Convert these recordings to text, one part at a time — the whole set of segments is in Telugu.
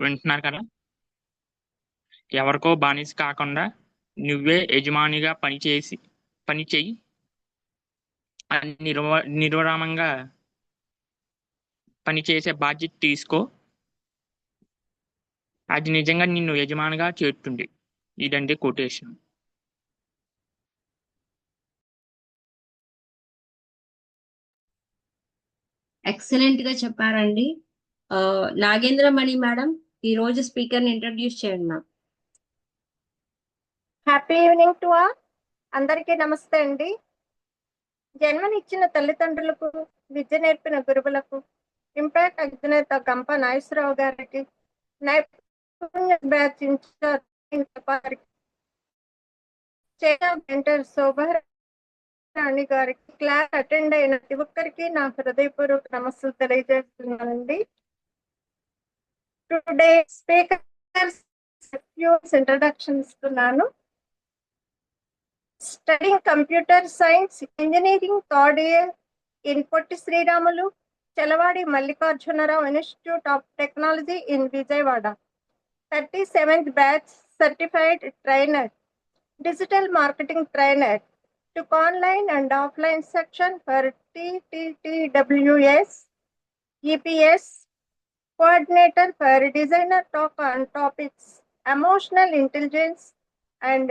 వింటున్నారు కదా? ఎవరికో బానిస కాకుండా నువ్వే యజమానిగా పని చెయ్యి అని నిర్విరామంగా పనిచేసే బాధ్యత తీసుకో. అది నిజంగా నిన్ను యజమానిగా చేస్తుంది. ఇదండి కొటేషన్. ఎక్సలెంట్ గా చెప్పారండి. నాగేంద్ర మణి మేడం, ఈ రోజు స్పీకర్ ని ఇంట్రడ్యూస్ చేయండి ma'am. Happy evening to all. అందరికీ నమస్తే అండి. జన్మనిచ్చిన తల్లిదండ్రులకు, విద్య నేర్పిన గురువులకు, ఇంపాక్ట్ అధినేత గంప నాగేశ్వరరావు గారికి, నైపుణ్య బ్యాచ్ ఇన్ఛార్జ్ శోభారాణి గారికి, క్లాస్ అటెండ్ అయిన ప్రతి ఒక్కరికి నా హృదయపూర్వక నమస్సులు తెలియజేస్తున్నానండి. టుడే స్పీకర్స్ ఇంట్రడక్షన్ ఇస్తున్నాను. Studying computer science engineering third year in Potti Sriramulu Chalavadi Mallikarjunarao institute of technology in Vijayawada. 37th batch certified trainer, digital marketing trainer, took online and offline section for TTTWS, EPS, coordinator for designer talk on topics, emotional intelligence and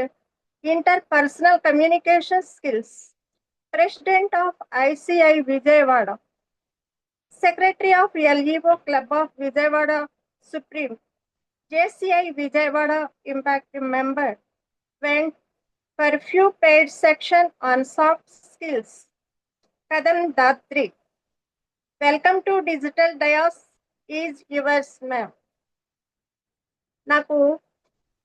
interpersonal communication skills. President of ICI Vijayawada, Secretary of LEO Club of Vijayawada Supreme, JCI Vijayawada Impact Member, went for few paid section on soft skills. Kadam Datri, welcome to Digital Dios is yours, ma'am. నాకు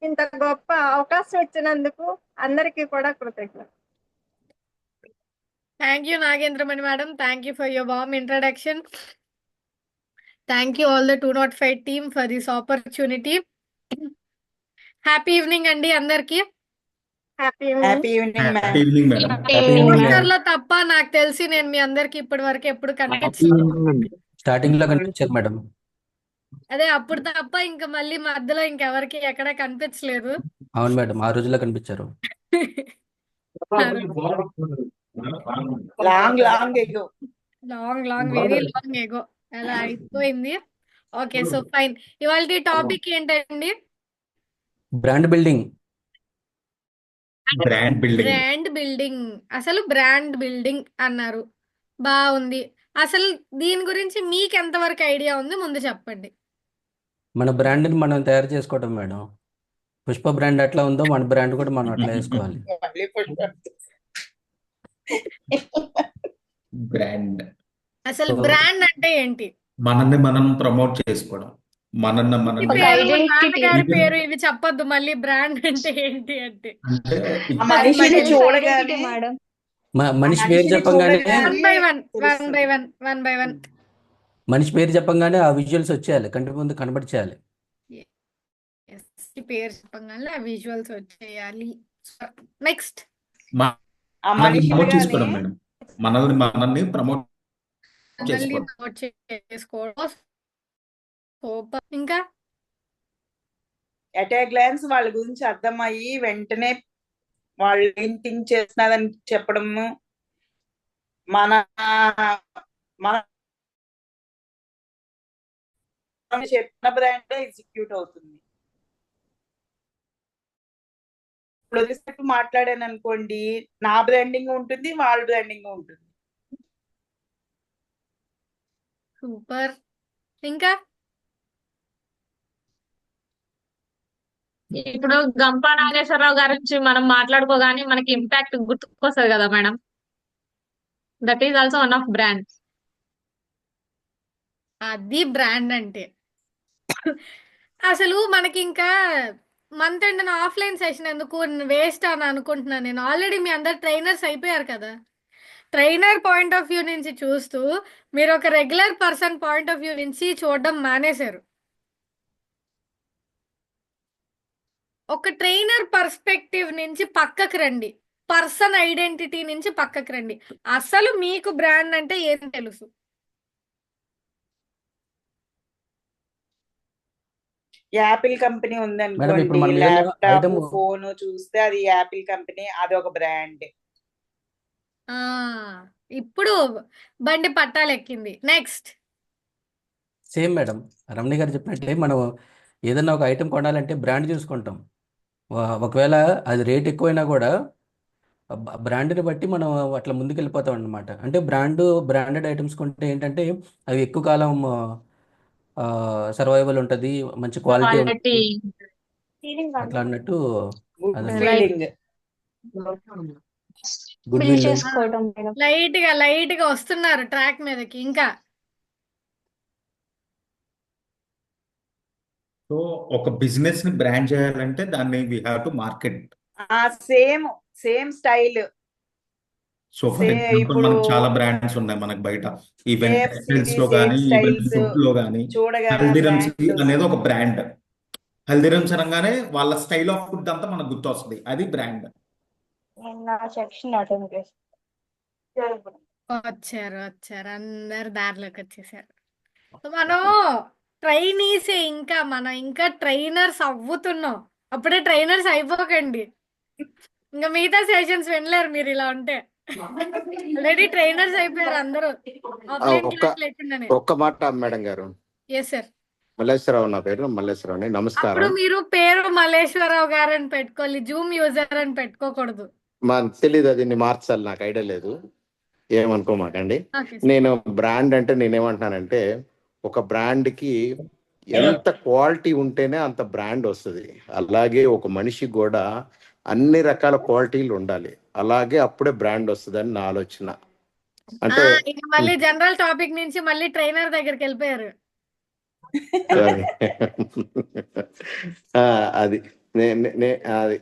ఇంత గొప్ప అవకాశం ఇచ్చినందుకు అందరికీ కూడా కృతజ్ఞతలు. Thank you, Nagendramani madam. Thank you for your warm introduction. Thank you all the 205 team for this opportunity. Happy evening andi andarki. Happy evening madam. Poster లో తప్ప నాకు తెలిసి నేను మీ అందరికి ఇప్పటి వరకు ఎప్పుడు కనిపించలేదు. స్టార్టింగ్ లో కనిపించారు మేడం. అదే అప్పుడు తప్ప ఇంకా మళ్ళీ మధ్యలో ఇంకెవరికి ఎక్కడ కనిపించలేదు. అవును మేడం, ఆ రోజుల్లో కనిపించారు. Long ago, very long ago అలా అయిపోయింది. Okay, so fine. ఇవాళ టాపిక్ ఏంటండి? Brand building. Brand building. అసలు బ్రాండ్ బిల్డింగ్ అన్నారు, బాగుంది. అసలు దీని గురించి మీకు ఎంతవరకు ఐడియా ఉంది ముందు చెప్పండి. మన బ్రాండ్ ని మనం తయారు చేసుకోవటం మేడం. పుష్ప బ్రాండ్ ఎట్లా ఉందో మన బ్రాండ్ కూడా మనం అట్లా వేసుకోవాలి. బ్రాండ్ అసలు బ్రాండ్ అంటే ఏంటి? మనల్ని మనం ప్రమోట్ చేసుకోవడం, మనల్ని నాన్నగారి పేరు ఇవి చెప్పొద్దు మళ్ళీ. బ్రాండ్ అంటే ఏంటి అంటే మనిషిని చూడగానే మనిషి పేరు చెప్పంగానే వన్ బై వన్ మనిషి పేరు చెప్పంగానే ఆ విజువల్స్ వచ్చేయాలి, కంటి ముందు కనబడిచేయాలి. పేరు చెప్పంగానే ఆ విజువల్స్ వచ్చేయాలి. నెక్స్ట్ ప్రమోట్ చేసుకోవడం మేడం, మనల్ని ప్రమోట్ చేసుకోవడం. ఇంకా ఎట్ ఏ గ్లాన్స్ వాళ్ళ గురించి అర్థమయ్యి వెంటనే వాళ్ళు ఏం థింక్ చేస్తున్నారని చెప్పడము, మన చెప్పిన బ్రాండ్ ఎగ్జిక్యూట్ అవుతుంది. ఇప్పుడు వదిలిపెట్టి మాట్లాడాను అనుకోండి, నా బ్రాండింగ్ ఉంటుంది, వాళ్ళ బ్రాండింగ్ ఉంటుంది. సూపర్. ఇంకా ఇప్పుడు గంపా నాగేశ్వరరావు గారి నుంచి మనం మాట్లాడుకోగానే మనకి ఇంపాక్ట్ గుర్తుకొస్తుంది కదా madam. That is also one of brand. అది బ్రాండ్ అంటే. అసలు మనకి ఇంకా మంత్ ఎండ్ ఆఫ్లైన్ సెషన్ ఎందుకు వేస్ట్ అని అనుకుంటున్నాను నేను. ఆల్రెడీ మీ అందరు ట్రైనర్స్ అయిపోయారు కదా. ట్రైనర్ పాయింట్ ఆఫ్ వ్యూ నుంచి చూస్తూ మీరు ఒక regular person point of view నుంచి చూడడం మానేశారు. ఒక ట్రైనర్ పర్స్పెక్టివ్ నుంచి పక్కకు రండి, పర్సన్ ఐడెంటిటీ నుంచి పక్కకు రండి. అసలు మీకు బ్రాండ్ అంటే ఏం తెలుసు? యాపిల్ కంపెనీ మేడం ఇప్పుడు ఉందనుకోండి, మనం ఏదైనా ల్యాప్టాప్ ఐటమ్ ఫోన్ చూస్తే అది యాపిల్ కంపెనీ, అదొక బ్రాండ్. ఆ ఇప్పుడు బండి పట్టాలెక్కింది. నెక్స్ట్. సేమ్ మేడం రమణి గారు చెప్పినట్లే మనం ఏదైనా ఒక ఐటెం కొనాలంటే బ్రాండ్ చూసుకుంటాం. ఒకవేళ అది రేట్ ఎక్కువైనా కూడా బ్రాండ్ని బట్టి మనం అట్లా ముందుకు వెళ్ళిపోతాం అన్నమాట. అంటే బ్రాండెడ్ ఐటమ్స్ కొంటే ఏంటంటే అవి ఎక్కువ కాలం సర్వైవల్ ఉంటుంది, మంచి క్వాలిటీ క్వాలిటీ ఉంటుంది అట్లా అన్నట్టు గుడ్ అదన్నమాట. Like feeling. Good bill will చేసుకోవడం మేడం. లైట్ గా వస్తున్నారు ట్రాక్ మీదకి. ఇంకా సో ఒక బిజినెస్ ని బ్రాండ్ చేయాలంటే దాన్ని we have to market. Same same style. So for example ఇప్పుడు మనకు చాలా బ్రాండ్స్ ఉన్నాయి మనకు బయట, ఈవెన్ టెక్స్టైల్స్ లో సేమ్ కానీ ఈవెన్ స్టైల్స్ ఫుడ్ లో కానీ. చూడగానే హల్దీరమ్స్ బ్రాండ్. అనేది ఒక బ్రాండ్. హల్దీరమ్స్ అనగానే వాళ్ళ స్టైల్ ఆఫ్ ఫుడ్ అంతా మనకు గుర్తొస్తుంది, అది బ్రాండ్. నా సెక్షన్ అటెండ్ చేస్తాను. వచ్చారు అందరు దారిలోకి వచ్చేసారు. సో మనం ట్రైనీసే, మనం ఇంకా ట్రైనర్స్ అవ్వుతున్నాం. అప్పుడే ట్రైనర్స్ అయిపోకండి. ఇంకా మిగతా సెషన్స్ వినలేరు మీరు ఇలా ఉంటే. ఆల్రెడీ ట్రైనర్స్ అయిపోయారు అందరూ ఆఫ్లైన్ క్లాస్ లేకుండానే. ఒక్క మాట మేడం గారు. Yes sir. మల్లేశ్వరరావు, నా పేరు మల్లేశ్వరరావు. అప్పుడు నమస్కారం. మీరు పేరు మల్లేశ్వరరావు గారు అని పెట్టుకోవాలి, జూమ్ యూజర్ అని పెట్టుకోకూడదు. తెలీదు, అది మార్చాలి, నాకు ఐడియా లేదు, ఏమనుకోమాకండి. ఓకే నేను బ్రాండ్ అంటే నేనేమంటున్నానంటే ఒక బ్రాండ్ కి ఎంత క్వాలిటీ ఉంటేనే అంత బ్రాండ్ వస్తుంది. అలాగే ఒక మనిషి కూడా అన్ని రకాల క్వాలిటీలు ఉండాలి, అలాగే అప్పుడే బ్రాండ్ వస్తుంది అని నా ఆలోచన. అంటే ఇక మళ్ళీ జనరల్ టాపిక్ నుంచి మళ్ళీ ట్రైనర్ దగ్గరికి వెళ్ళిపోయారు. అది అది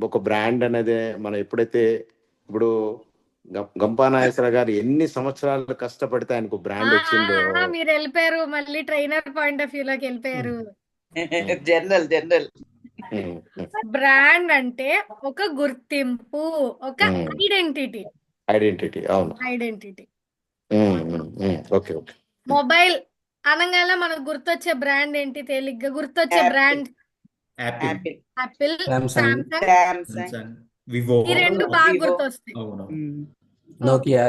ఒక బ్రాండ్ అనేది మనం ఎప్పుడైతే ఇప్పుడు గంపా నాగేశ్వర గారు ఎన్ని సంవత్సరాలు కష్టపడితే ఆయనకు బ్రాండ్ వచ్చిందో. మీరు వెళ్ళిపోయారు మళ్ళీ ట్రైనర్ పాయింట్ ఆఫ్ వ్యూ లోకి వెళ్ళిపోయారు. జనరల్ బ్రాండ్ అంటే ఒక గుర్తింపు, ఒక ఐడెంటిటీ. అవును, ఐడెంటిటీ. Okay okay. మొబైల్ అనగానే మనకు గుర్తొచ్చే బ్రాండ్ ఏంటి? తేలిగ్గా గుర్తొచ్చే బ్రాండ్ యాపిల్, సామ్సంగ్, వివో, ఈ రెండు బాగా గుర్తొస్తాయి. నోకియా.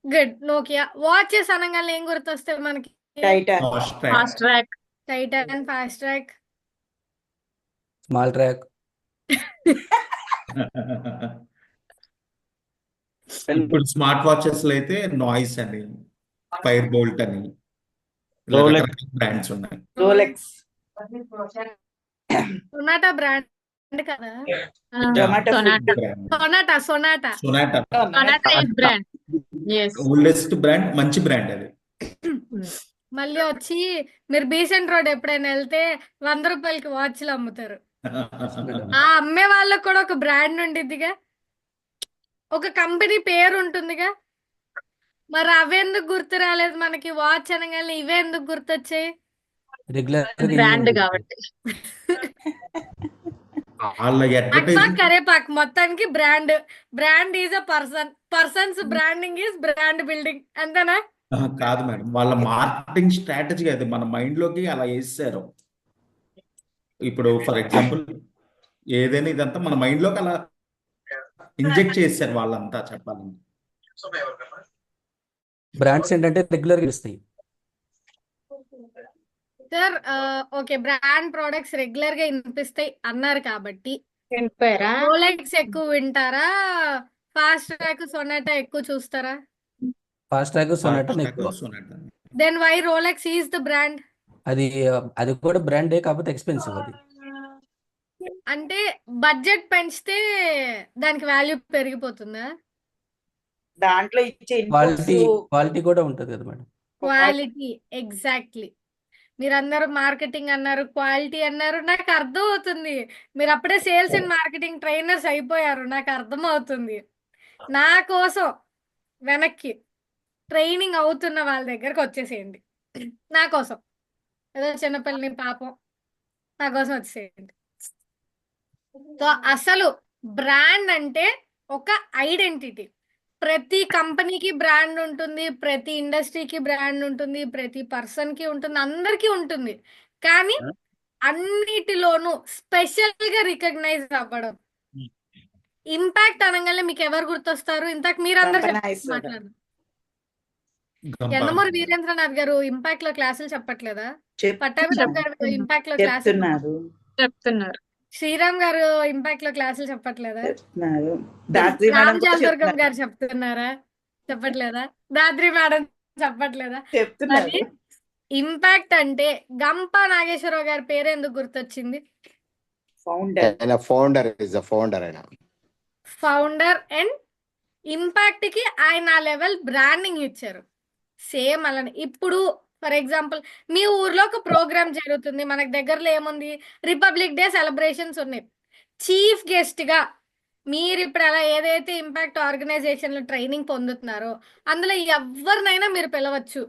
గుడ్. నోకియా. వాచెస్ అనగానే ఏం గుర్తొస్తాయి మనకి? Titan, fast track. Titan, fast track, small track. ఇప్పుడు స్మార్ట్ వాచెస్ లో అయితే నాయిస్ అని, ఫైర్ బోల్ట్ అని, బ్రాండ్స్ ఉన్నాయి. రోలెక్స్, సొనాటా బ్రాండ్ కదా? Sonata brand. ఓల్డెస్ట్ బ్రాండ్, మంచి బ్రాండ్ అది. మళ్ళీ వచ్చి మీరు బీసెంట్ రోడ్ ఎప్పుడైనా వెళ్తే 100 రూపాయలకి వాచ్లు అమ్ముతారు. ఆ అమ్మే వాళ్ళకు కూడా ఒక బ్రాండ్ ఉండిద్దిగా, ఒక కంపెనీ పేరు ఉంటుందిగా. మరి అవెందుకు గుర్తు రాలేదు మనకి? వాచ్ అనగానే ఇవే ఎందుకు గుర్తొచ్చాయి? బ్రాండ్ కాబట్టి. కరేపాక్ మొత్తానికి brand is a persons branding is brand building. అంతేనా? కాదు మేడం, వాళ్ళ మార్కెటింగ్ స్ట్రాటజీ అది మన మైండ్ లోకి అలా వేసారు. ఇప్పుడు ఫర్ ఎగ్జాంపుల్ ఏదైనా ఇదంతా మన మైండ్ లోకి అలా ఇంజెక్ట్ చేశారు వాళ్ళంతా. చెప్పాలంటే బ్రాండ్స్ ఏంటంటే రెగ్యులర్గా ఇస్తాయి sir. Okay, brand products regular గా వినిపిస్తాయి అన్నారు కాబట్టి రోలెక్స్ ఎక్కువ వింటారా? ఫాస్ట్ ట్రాక్, సొనాటా ఎక్కువ చూస్తారా? ఫాస్ట్ ట్రాక్, సొనాటా ఎక్కువ. Then why Rolex is the brand? అది కూడా బ్రాండే, కాకపోతే ఎక్స్పెన్సివ్. అది అంటే బడ్జెట్ పెంచితే దానికి వాల్యూ పెరిగిపోతుందా? దాంట్లో ఇచ్చే క్వాలిటీ కూడా ఉంటుంది కదా మేడం. Quality, exactly. మీరందరూ మార్కెటింగ్ అన్నారు, క్వాలిటీ అన్నారు, నాకు అర్థం అవుతుంది. మీరు అప్పుడే సేల్స్ అండ్ మార్కెటింగ్ ట్రైనర్స్ అయిపోయారు, నాకు అర్థం అవుతుంది. నా కోసం వెనక్కి ట్రైనింగ్ అవుతున్న వాళ్ళ దగ్గరకు వచ్చేసేయండి. నా కోసం ఏదో చిన్నపిల్లని పాపం, నా కోసం వచ్చేసేయండి. సో అసలు బ్రాండ్ అంటే ఒక ఐడెంటిటీ. ప్రతి కంపెనీకి బ్రాండ్ ఉంటుంది, ప్రతి ఇండస్ట్రీకి బ్రాండ్ ఉంటుంది, ప్రతి పర్సన్కి ఉంటుంది, అందరికీ ఉంటుంది. కానీ అన్నిటిలోనూ స్పెషల్ గా రికగ్నైజ్ అవ్వడం. ఇంపాక్ట్ అనగానే మీకు ఎవరు గుర్తొస్తారు? ఇంతకు మీరందరూ గంప నాగేశ్వరరావు గారు. మాట్లాడారు. గంప యందమూరి వీరేంద్రనాథ్ గారు ఇంపాక్ట్ లో క్లాసులు చెప్పట్లేదా? పట్టాభిరామ్ గారు ఇంపాక్ట్ లో క్లాసులు చెప్తున్నారు చెప్తున్నారు. శ్రీరామ్ గారు ఇంపాక్ట్ లో క్లాసులు చెప్పట్లేదా? చెప్తున్నారు దాత్రి మేడం రామ్ కూడా జాలదుర్గం చెప్తున్నారు గారు చెప్తున్నారా? చెప్పట్లేదా? దాద్రి మేడం చెప్పట్లేదా? చెప్తున్నారు మరి ఇంపాక్ట్ అంటే గంప నాగేశ్వరరావు గారి పేరు ఎందుకు గుర్తొచ్చింది? ఫౌండర్ ఆయన ఫౌండర్ ఆయన. ఫౌండర్ అండ్ ఇంపాక్ట్ కి ఆయన ఆ లెవెల్ బ్రాండింగ్ ఇచ్చారు. సేమ్ అలానే ఇప్పుడు ఫర్ ఎగ్జాంపుల్ మీ ఊర్లో ఒక ప్రోగ్రామ్ జరుగుతుంది, మనకు దగ్గరలో ఏముంది, రిపబ్లిక్ డే సెలబ్రేషన్స్ ఉన్నాయి. చీఫ్ గెస్ట్ గా మీరు ఇప్పుడు అలా ఏదైతే ఇంపాక్ట్ ఆర్గనైజేషన్ లో ట్రైనింగ్ పొందుతున్నారో అందులో ఎవరినైనా మీరు పిలవచ్చు.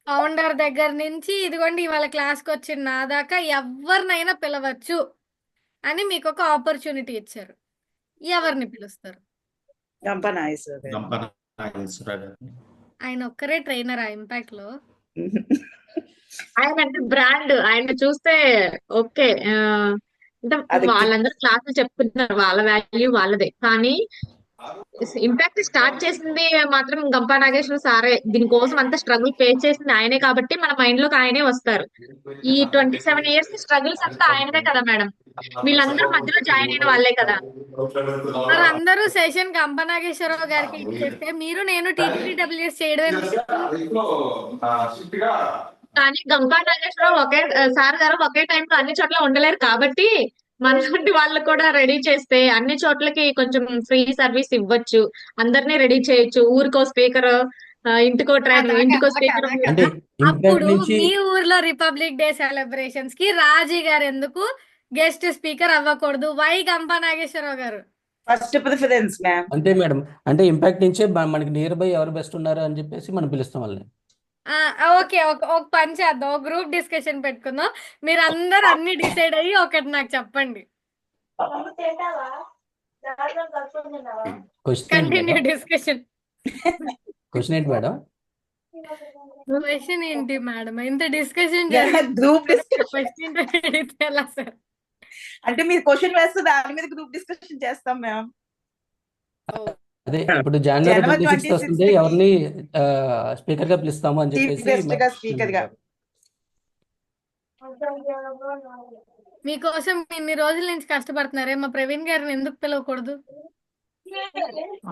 ఫౌండర్ దగ్గర నుంచి ఇదిగోండి ఇవాళ క్లాస్కి వచ్చిన నా దాకా ఎవరినైనా పిలవచ్చు అని మీకు ఒక ఆపర్చునిటీ ఇచ్చారు. ఎవరిని పిలుస్తారు? గంప నాగేశ్వరరావు గారు. గంప నాగేశ్వరరావు గారు. ఆయన ఒక్కరే ట్రైనర్ ఆ ఇంపాక్ట్ లో? ఆయన అంటే బ్రాండ్, ఆయన చూస్తే ఓకే అంటే అది వాళ్ళందరూ క్లాసులు చెప్తున్నారు, వాళ్ళ వాల్యూ వాళ్ళదే. కానీ ఇంపాక్ట్ స్టార్ట్ చేసింది మాత్రం గంపా నాగేశ్వర సారే. దీనికోసం అంత స్ట్రగుల్ ఫేస్ చేసింది ఆయనే కాబట్టి మన మైండ్ లోకి ఆయనే వస్తారు. ఈ 27 years స్ట్రగుల్స్ అంతా ఆయనదే కదా మేడం. వీళ్ళందరూ మధ్యలో జాయిన్ అయిన వాళ్ళే కదా. మరి అందరూ సెషన్ గంప నాగేశ్వరరావు గారికి ఇచ్చేస్తే మీరు నేను TTTWS చేయడం ఎందుకు? కానీ గంపా నాగేశ్వరరావు సార్ గారు ఒకే టైంలో అన్ని చోట్ల ఉండలేరు కాబట్టి మనలాంటి వాళ్ళు కూడా రెడీ చేస్తే అన్ని చోట్లకి కొంచెం ఫ్రీ సర్వీస్ ఇవ్వచ్చు, అందరినీ రెడీ చేయొచ్చు. ఊరికో స్పీకర్, ఇంటికో ట్రైన్, ఇంటికో స్పీకర్. అంటే ఇంపాక్ట్ అప్పుడు నుంచి మీ ఊర్లో రిపబ్లిక్ డే సెలబ్రేషన్స్ కి రాజీ గారు ఎందుకు గెస్ట్ స్పీకర్ అవ్వకూడదు? వై గంప నాగేశ్వరరావు గారు? First preference ma'am. అంతే మేడం. అంటే ఇంపాక్ట్ నుంచే మనకి నియర్ బై ఎవరు బెస్ట్ ఉన్నారు అని చెప్పేసి మనం పిలుస్తాం వాళ్ళని. ఓకే, ఒక పని చేద్దాం, ఒక గ్రూప్ డిస్కషన్ పెట్టుకుందాం. మీరు అందరు అన్ని డిసైడ్ అయ్యి ఒకటి నాకు చెప్పండి. క్వశ్చన్ ఏంటి కంటిన్యూ మేడం? డిస్కషన్. క్వశ్చన్ ఏంటి మేడం? క్వశ్చన్ ఏంటి మేడం? ఇంత డిస్కషన్ గ్రూప్ డిస్కషన్ క్వశ్చన్ అడిగితే ఎలా సార్? అంటే మీరు క్వశ్చన్ వేస్తే దాని మీద గ్రూప్ డిస్కషన్ చేస్తాం మ్యామ్. అదే ఇప్పుడు జనవరి జనవరి 26th వస్తుంది, 26th ఎవరిని స్పీకర్ గా పిలుస్తాము అని చీఫ్ చెప్పేసి గెస్ట్ గా స్పీకర్ గా. మీకోసం ఇన్ని రోజుల నుంచి కష్టపడుతున్నారే, మా ప్రవీణ్ గారిని ఎందుకు పిలవకూడదు?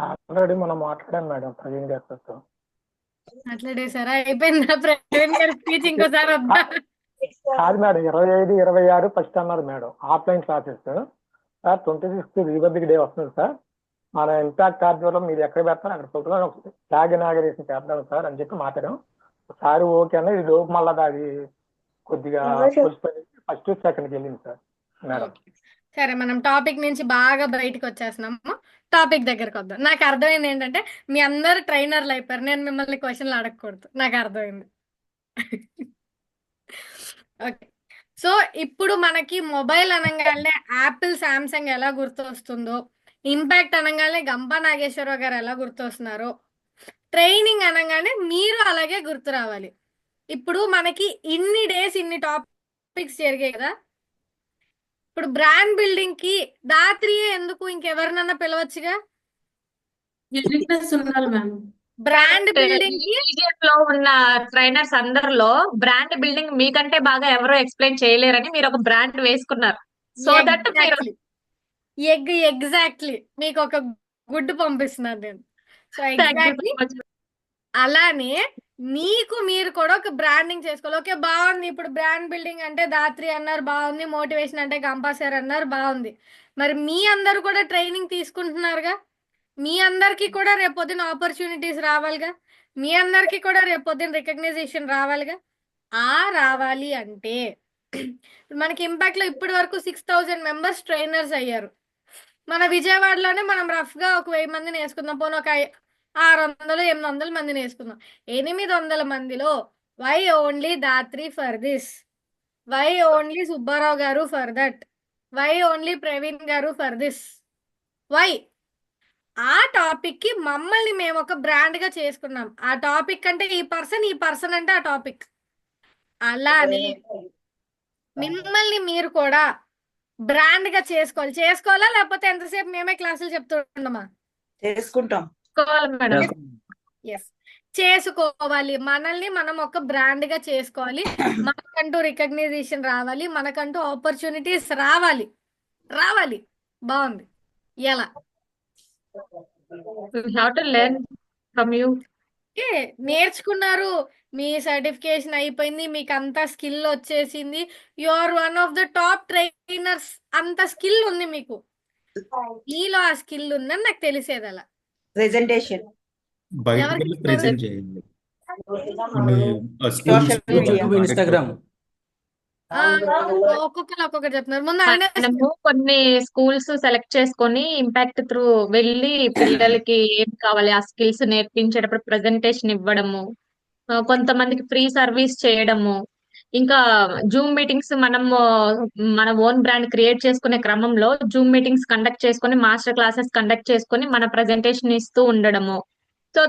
ఆల్రెడీ మనం మాట్లాడాం మేడం ప్రవీణ్ గారితో. మాట్లాడేసారా? అయిపోయిందా ప్రవీణ్ గారి స్పీచ్? ఇంకోసారి వద్దా? కాదు మేడం, 25, 26 ఫస్ట్ అన్నారు madam offline classes. 26th republic day వస్తుంది సార్. మన ఇంపాక్ట్ ఆధ్వర్యంలో మీరు ఎక్కడ పెడతారు అక్కడ ప్రోగ్రామ్ ఫ్లాగ్ ఇనాగరేషన్ చేద్దాం సార్ అని చెప్పి మాట్లాడాం. సార్ ఓకే అన్న, ఈ లోపు మళ్ళీ అది కొద్దిగా ఫస్ట్ సెకండ్కి వెళ్ళింది సార్ మేడం. సరే, మనం టాపిక్ నుంచి బాగా బయటకు వచ్చేస్తున్నాము. టాపిక్ దగ్గరకు వద్దాం. నాకు అర్థమైంది ఏంటంటే మీ అందరు ట్రైనర్లు అయిపోయారు, నేను మిమ్మల్ని క్వశ్చన్లు అడగకూడదు. నాకు అర్థమైంది. ఓకే, సో ఇప్పుడు మనకి మొబైల్ అనగానే యాపిల్, శాంసంగ్ ఎలా గుర్తొస్తుందో, ఇంపాక్ట్ అనగానే గంపా నాగేశ్వరరావు గారు ఎలా గుర్తొస్తున్నారో, ట్రైనింగ్ అనగానే మీరు అలాగే గుర్తు రావాలి. ఇప్పుడు మనకి ఇన్ని డేస్ ఇన్ని టాపిక్స్ జరిగాయి కదా. ఇప్పుడు బ్రాండ్ బిల్డింగ్ కి దాత్రియే ఎందుకు, ఇంకెవరినన్నా పిలవచ్చుగా. బ్రాండ్ బిల్డింగ్ కి ఇంటర్మీడియట్ లో ఉన్న ట్రైనర్స్ అందరిలో బ్రాండ్ బిల్డింగ్ మీకంటే బాగా ఎవరో ఎక్స్ప్లెయిన్ చేయలేరని మీరు ఒక బ్రాండ్ వేసుకున్నారు. సో దట్ మీరు ఎగ్జాక్ట్లీ మీకు ఒక గుడ్డు పంపిస్తున్నాను నేను. So Thank you so exactly much. అలానే మీకు మీరు కూడా ఒక బ్రాండింగ్ చేసుకోవాలి. ఓకే, బాగుంది. ఇప్పుడు బ్రాండ్ బిల్డింగ్ అంటే దాత్రి అన్నారు, బాగుంది. మోటివేషన్ అంటే గంపా సార్ అన్నారు, బాగుంది. మరి మీ అందరు కూడా ట్రైనింగ్ తీసుకుంటున్నారుగా. మీ అందరికి కూడా రేపొద్దున ఆపర్చునిటీస్ రావాలిగా. మీ అందరికి కూడా రేపొద్దున రికగ్నైజేషన్ రావాలిగా. రావాలి అంటే మనకి ఇంపాక్ట్ లో ఇప్పటి వరకు 6000 మెంబర్స్ ట్రైనర్స్ అయ్యారు. మన విజయవాడలోనే మనం రఫ్ గా ఒక 1000 మందిని వేసుకుందాం, పోనీ ఒక 600, 800 మందిని వేసుకుందాం. 800 మందిలో why only Dhatri for this, why only Subbarao garu for that, why only Praveen garu for this, why? ఆ టాపిక్ కి మమ్మల్ని మేము ఒక బ్రాండ్ గా చేసుకున్నాం. ఆ టాపిక్ అంటే ఈ పర్సన్ అంటే ఆ టాపిక్. అలానే మిమ్మల్ని మీరు కూడా బ్రాండ్ గా చేసుకోవాలా లేకపోతే ఎంతసేపు మేమే క్లాసులు చెప్తుండమా? చేసుకుంటాం. చేసుకోవాలి మేడం. ఎస్, చేసుకోవాలి. మనల్ని మనం ఒక బ్రాండ్ గా చేసుకోవాలి. మనకంటూ రికగ్నైజేషన్ రావాలి, మనకంటూ ఆపర్చునిటీస్ రావాలి. బాగుంది. ఎలా? We have to learn from you. నేర్చుకున్నారు, మీ సర్టిఫికేషన్ అయిపోయింది, మీకు అంత స్కిల్ వచ్చేసింది, you are one of the top trainers. అంత స్కిల్ ఉంది మీకు. మీలో ఆ స్కిల్ ఉందని నాకు తెలిసేది అలా. ప్రెజెంటేషన్ బయటికి ఎవరికి వెళ్ళి ఇస్తారు? ప్రెజెంట్ చేయండి. మీ సోషల్ స్కూల్స్ మీడియా, ఇన్స్టాగ్రామ్. ఒక్కొక్కరు చెప్తున్నారు. ముందు అవినాష్ మనము కొన్ని స్కూల్స్ సెలెక్ట్ చేసుకొని ఇంపాక్ట్ త్రూ వెళ్ళి పిల్లలకి ఏం కావాలి ఆ స్కిల్స్ నేర్పించేటప్పుడు ప్రెజెంటేషన్ ఇవ్వడము, కొంతమందికి ఫ్రీ సర్వీస్ చేయడము, ఇంకా జూమ్ మీటింగ్స్ మనము మన ఓన్ బ్రాండ్ క్రియేట్ చేసుకునే క్రమంలో జూమ్ మీటింగ్స్ కండక్ట్ చేసుకొని మాస్టర్ క్లాసెస్ కండక్ట్ చేసుకొని మన ప్రెజెంటేషన్ ఇస్తూ ఉండడము. సో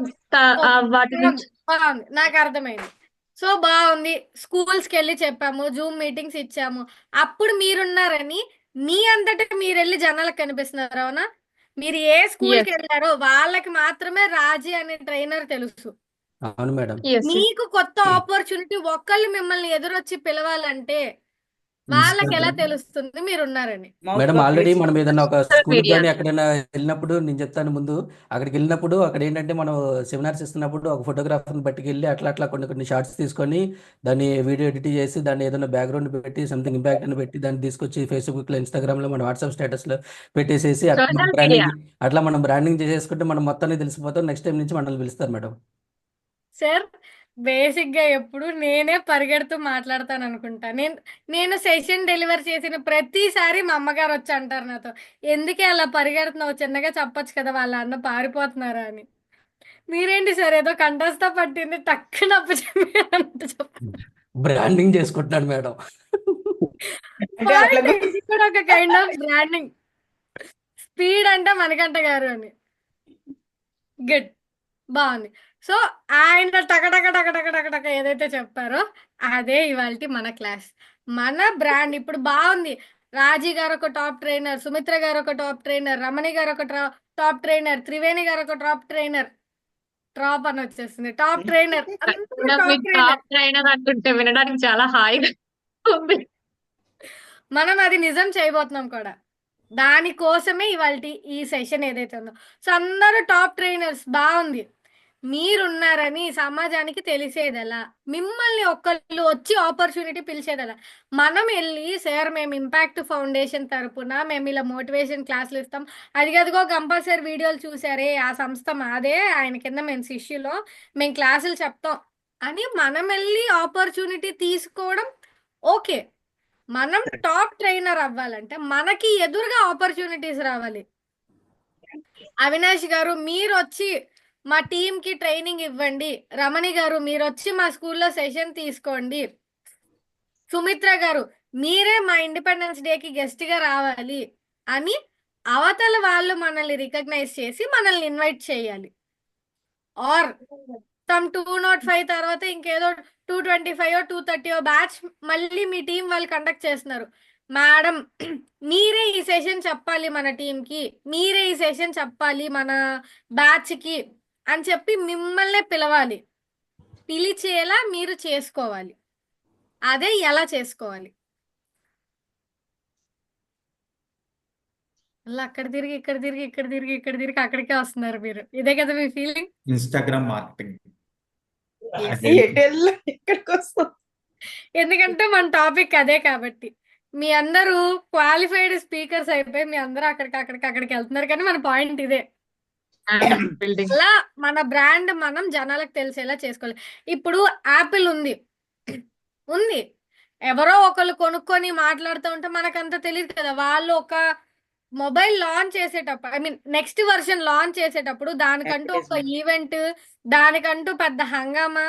వాటి నుంచి బాగుంది, నాకు అర్థమైంది. సో బాగుంది, స్కూల్స్ కి వెళ్ళి చెప్పాము, జూమ్ మీటింగ్స్ ఇచ్చాము. అప్పుడు మీరున్నారని మీ అంతటా మీరు వెళ్ళి జనాలకు కనిపిస్తున్నారు, అవునా? మీరు ఏ స్కూల్ కి ఎస్ వెళ్ళారో వాళ్ళకి మాత్రమే రాజీ అనే ట్రైనర్ తెలుసు. అవును మేడం. ఎస్ మీకు కొత్త ఆపర్చునిటీ ఒక్కళ్ళు మిమ్మల్ని ఎదురొచ్చి పిలవాలంటే వాళ్ళకి ఎలా ఇన్స్టాగ్రామ్ తెలుస్తుంది మీరున్నారని? Mouth madam already publicity. మనం ఏదైనా ఒక సోషల్ స్కూల్కి మీడియా కానీ ఎక్కడైనా వెళ్ళినప్పుడు నేను చెప్తాను ముందు. అక్కడికి వెళ్ళినప్పుడు అక్కడ ఏంటంటే మనం సెమినార్స్ ఇస్తున్నప్పుడు ఒక ఫోటోగ్రాఫర్ని పట్టుకెళ్ళి అట్లా కొన్ని షార్ట్స్ తీసుకొని దాన్ని వీడియో ఎడిట్ చేసి దాన్ని ఏదైనా బ్యాక్గ్రౌండ్ పెట్టి సంథింగ్ ఇంపాక్ట్ అని పెట్టి దాన్ని తీసుకొచ్చి ఫేస్బుక్లో, ఇన్స్టాగ్రామ్లో, మన వాట్సాప్ స్టేటస్లో పెట్టేసేసి అట్లా మనం బ్రాండింగ్ చేసేసుకుంటే మనం మొత్తాన్ని తెలిసిపోతాం. నెక్స్ట్ టైం నుంచి మనల్ని పిలుస్తారు మేడం. సార్ బేసిక్ గా ఎప్పుడు నేనే పరిగెడుతూ మాట్లాడతాను అనుకుంటా. నేను సెషన్ డెలివర్ చేసిన ప్రతిసారి మా అమ్మగారు వచ్చి అంటారు నాతో, ఎందుకే అలా పరిగెడుతున్నావు, చిన్నగా చెప్పొచ్చు కదా, వాళ్ళ అన్న పారిపోతున్నారా అని. మీరేంటి సార్ ఏదో కంఠస్థ పట్టింది టక్కున అప్పు బ్రాండింగ్ చేసుకుంటున్నాడు మేడం. అంటే అట్లా ఇది కూడా ఒక కైండ్ ఆఫ్ బ్రాండింగ్. స్పీడ్ అంటే మణికంఠ గారు అని. గుడ్, బాగుంది. సో ఆయన టక ఏదైతే చెప్పారో అదే ఇవాళ మన క్లాస్, మన బ్రాండ్. ఇప్పుడు బాగుంది, రాజీ గారు ఒక టాప్ ట్రైనర్, సుమిత్ర గారు ఒక టాప్ ట్రైనర్, రమణి గారు ఒక టాప్ ట్రైనర్, త్రివేణి గారు ఒక టాప్ ట్రైనర్. టాప్ అని వచ్చేస్తుంది, టాప్ ట్రైనర్. టాప్ ట్రైనర్ అంటుంటే వినడానికి చాలా హాయిగా ఉంది. మనం అది నిజం చేయబోతున్నాం కూడా. దానికోసమే ఇవాళ ఈ సెషన్ ఏదైతే ఉందో. సో అందరూ టాప్ ట్రైనర్స్, బాగుంది. మీరున్నారని సమాజానికి తెలిసేది ఎలా? మిమ్మల్ని ఒక్కళ్ళు వచ్చి ఆపర్చునిటీ పిలిచేది ఎలా? మనం వెళ్ళి సార్ మేము ఇంపాక్ట్ ఫౌండేషన్ తరపున మేము ఇలా మోటివేషన్ క్లాసులు ఇస్తాం, అదిగదిగో కంపల్సరీ వీడియోలు చూసారే ఆ సంస్థ మాదే, ఆయన కింద మేము శిష్యులో మేము క్లాసులు చెప్తాం అని మనం వెళ్ళి ఆపర్చునిటీ తీసుకోవడం ఓకే. మనం టాప్ ట్రైనర్ అవ్వాలంటే మనకి ఎదురుగా ఆపర్చునిటీస్ రావాలి. అవినాష్ గారు మీరు వచ్చి మా టీమ్ కి ట్రైనింగ్ ఇవ్వండి, రమణి గారు మీరు వచ్చి మా స్కూల్లో సెషన్ తీసుకోండి, సుమిత్ర గారు మీరే మా ఇండిపెండెన్స్ డేకి గెస్ట్ గా రావాలి అని అవతల వాళ్ళు మనల్ని రికగ్నైజ్ చేసి మనల్ని ఇన్వైట్ చేయాలి. ఆర్ సమ్ 205 తర్వాత ఇంకేదో 225 230 బ్యాచ్ మళ్ళీ మీ టీం వాళ్ళు కండక్ట్ చేస్తున్నారు, మేడం మీరే ఈ సెషన్ చెప్పాలి మన టీంకి, మీరే ఈ సెషన్ చెప్పాలి మన బ్యాచ్కి అని చెప్పి మిమ్మల్నే పిలవాలి. పిలిచేలా మీరు చేసుకోవాలి. అదే ఎలా చేసుకోవాలి? అలా అక్కడ తిరిగి ఇక్కడ తిరిగి ఇక్కడ తిరిగి ఇక్కడ తిరిగి అక్కడికే వస్తున్నారు మీరు. ఇదే కదా మీ ఫీలింగ్? Instagram marketing. ఎక్కడికి వస్తాం, ఎందుకంటే మన టాపిక్ అదే కాబట్టి. మీ అందరూ క్వాలిఫైడ్ స్పీకర్స్ అయిపోయి మీ అందరూ అక్కడికి వెళ్తున్నారు, కానీ మన పాయింట్ ఇదే. అలా మన బ్రాండ్ మనం జనాలకు తెలిసేలా చేసుకోవాలి. ఇప్పుడు యాపిల్ ఉంది, ఎవరో ఒకళ్ళు కొనుక్కొని మాట్లాడుతూ ఉంటే మనకంత తెలియదు కదా. వాళ్ళు ఒక మొబైల్ లాంచ్ చేసేటప్పుడు, I mean next version launch చేసేటప్పుడు దానికంటూ ఒక ఈవెంట్, దానికంటూ పెద్ద హంగామా,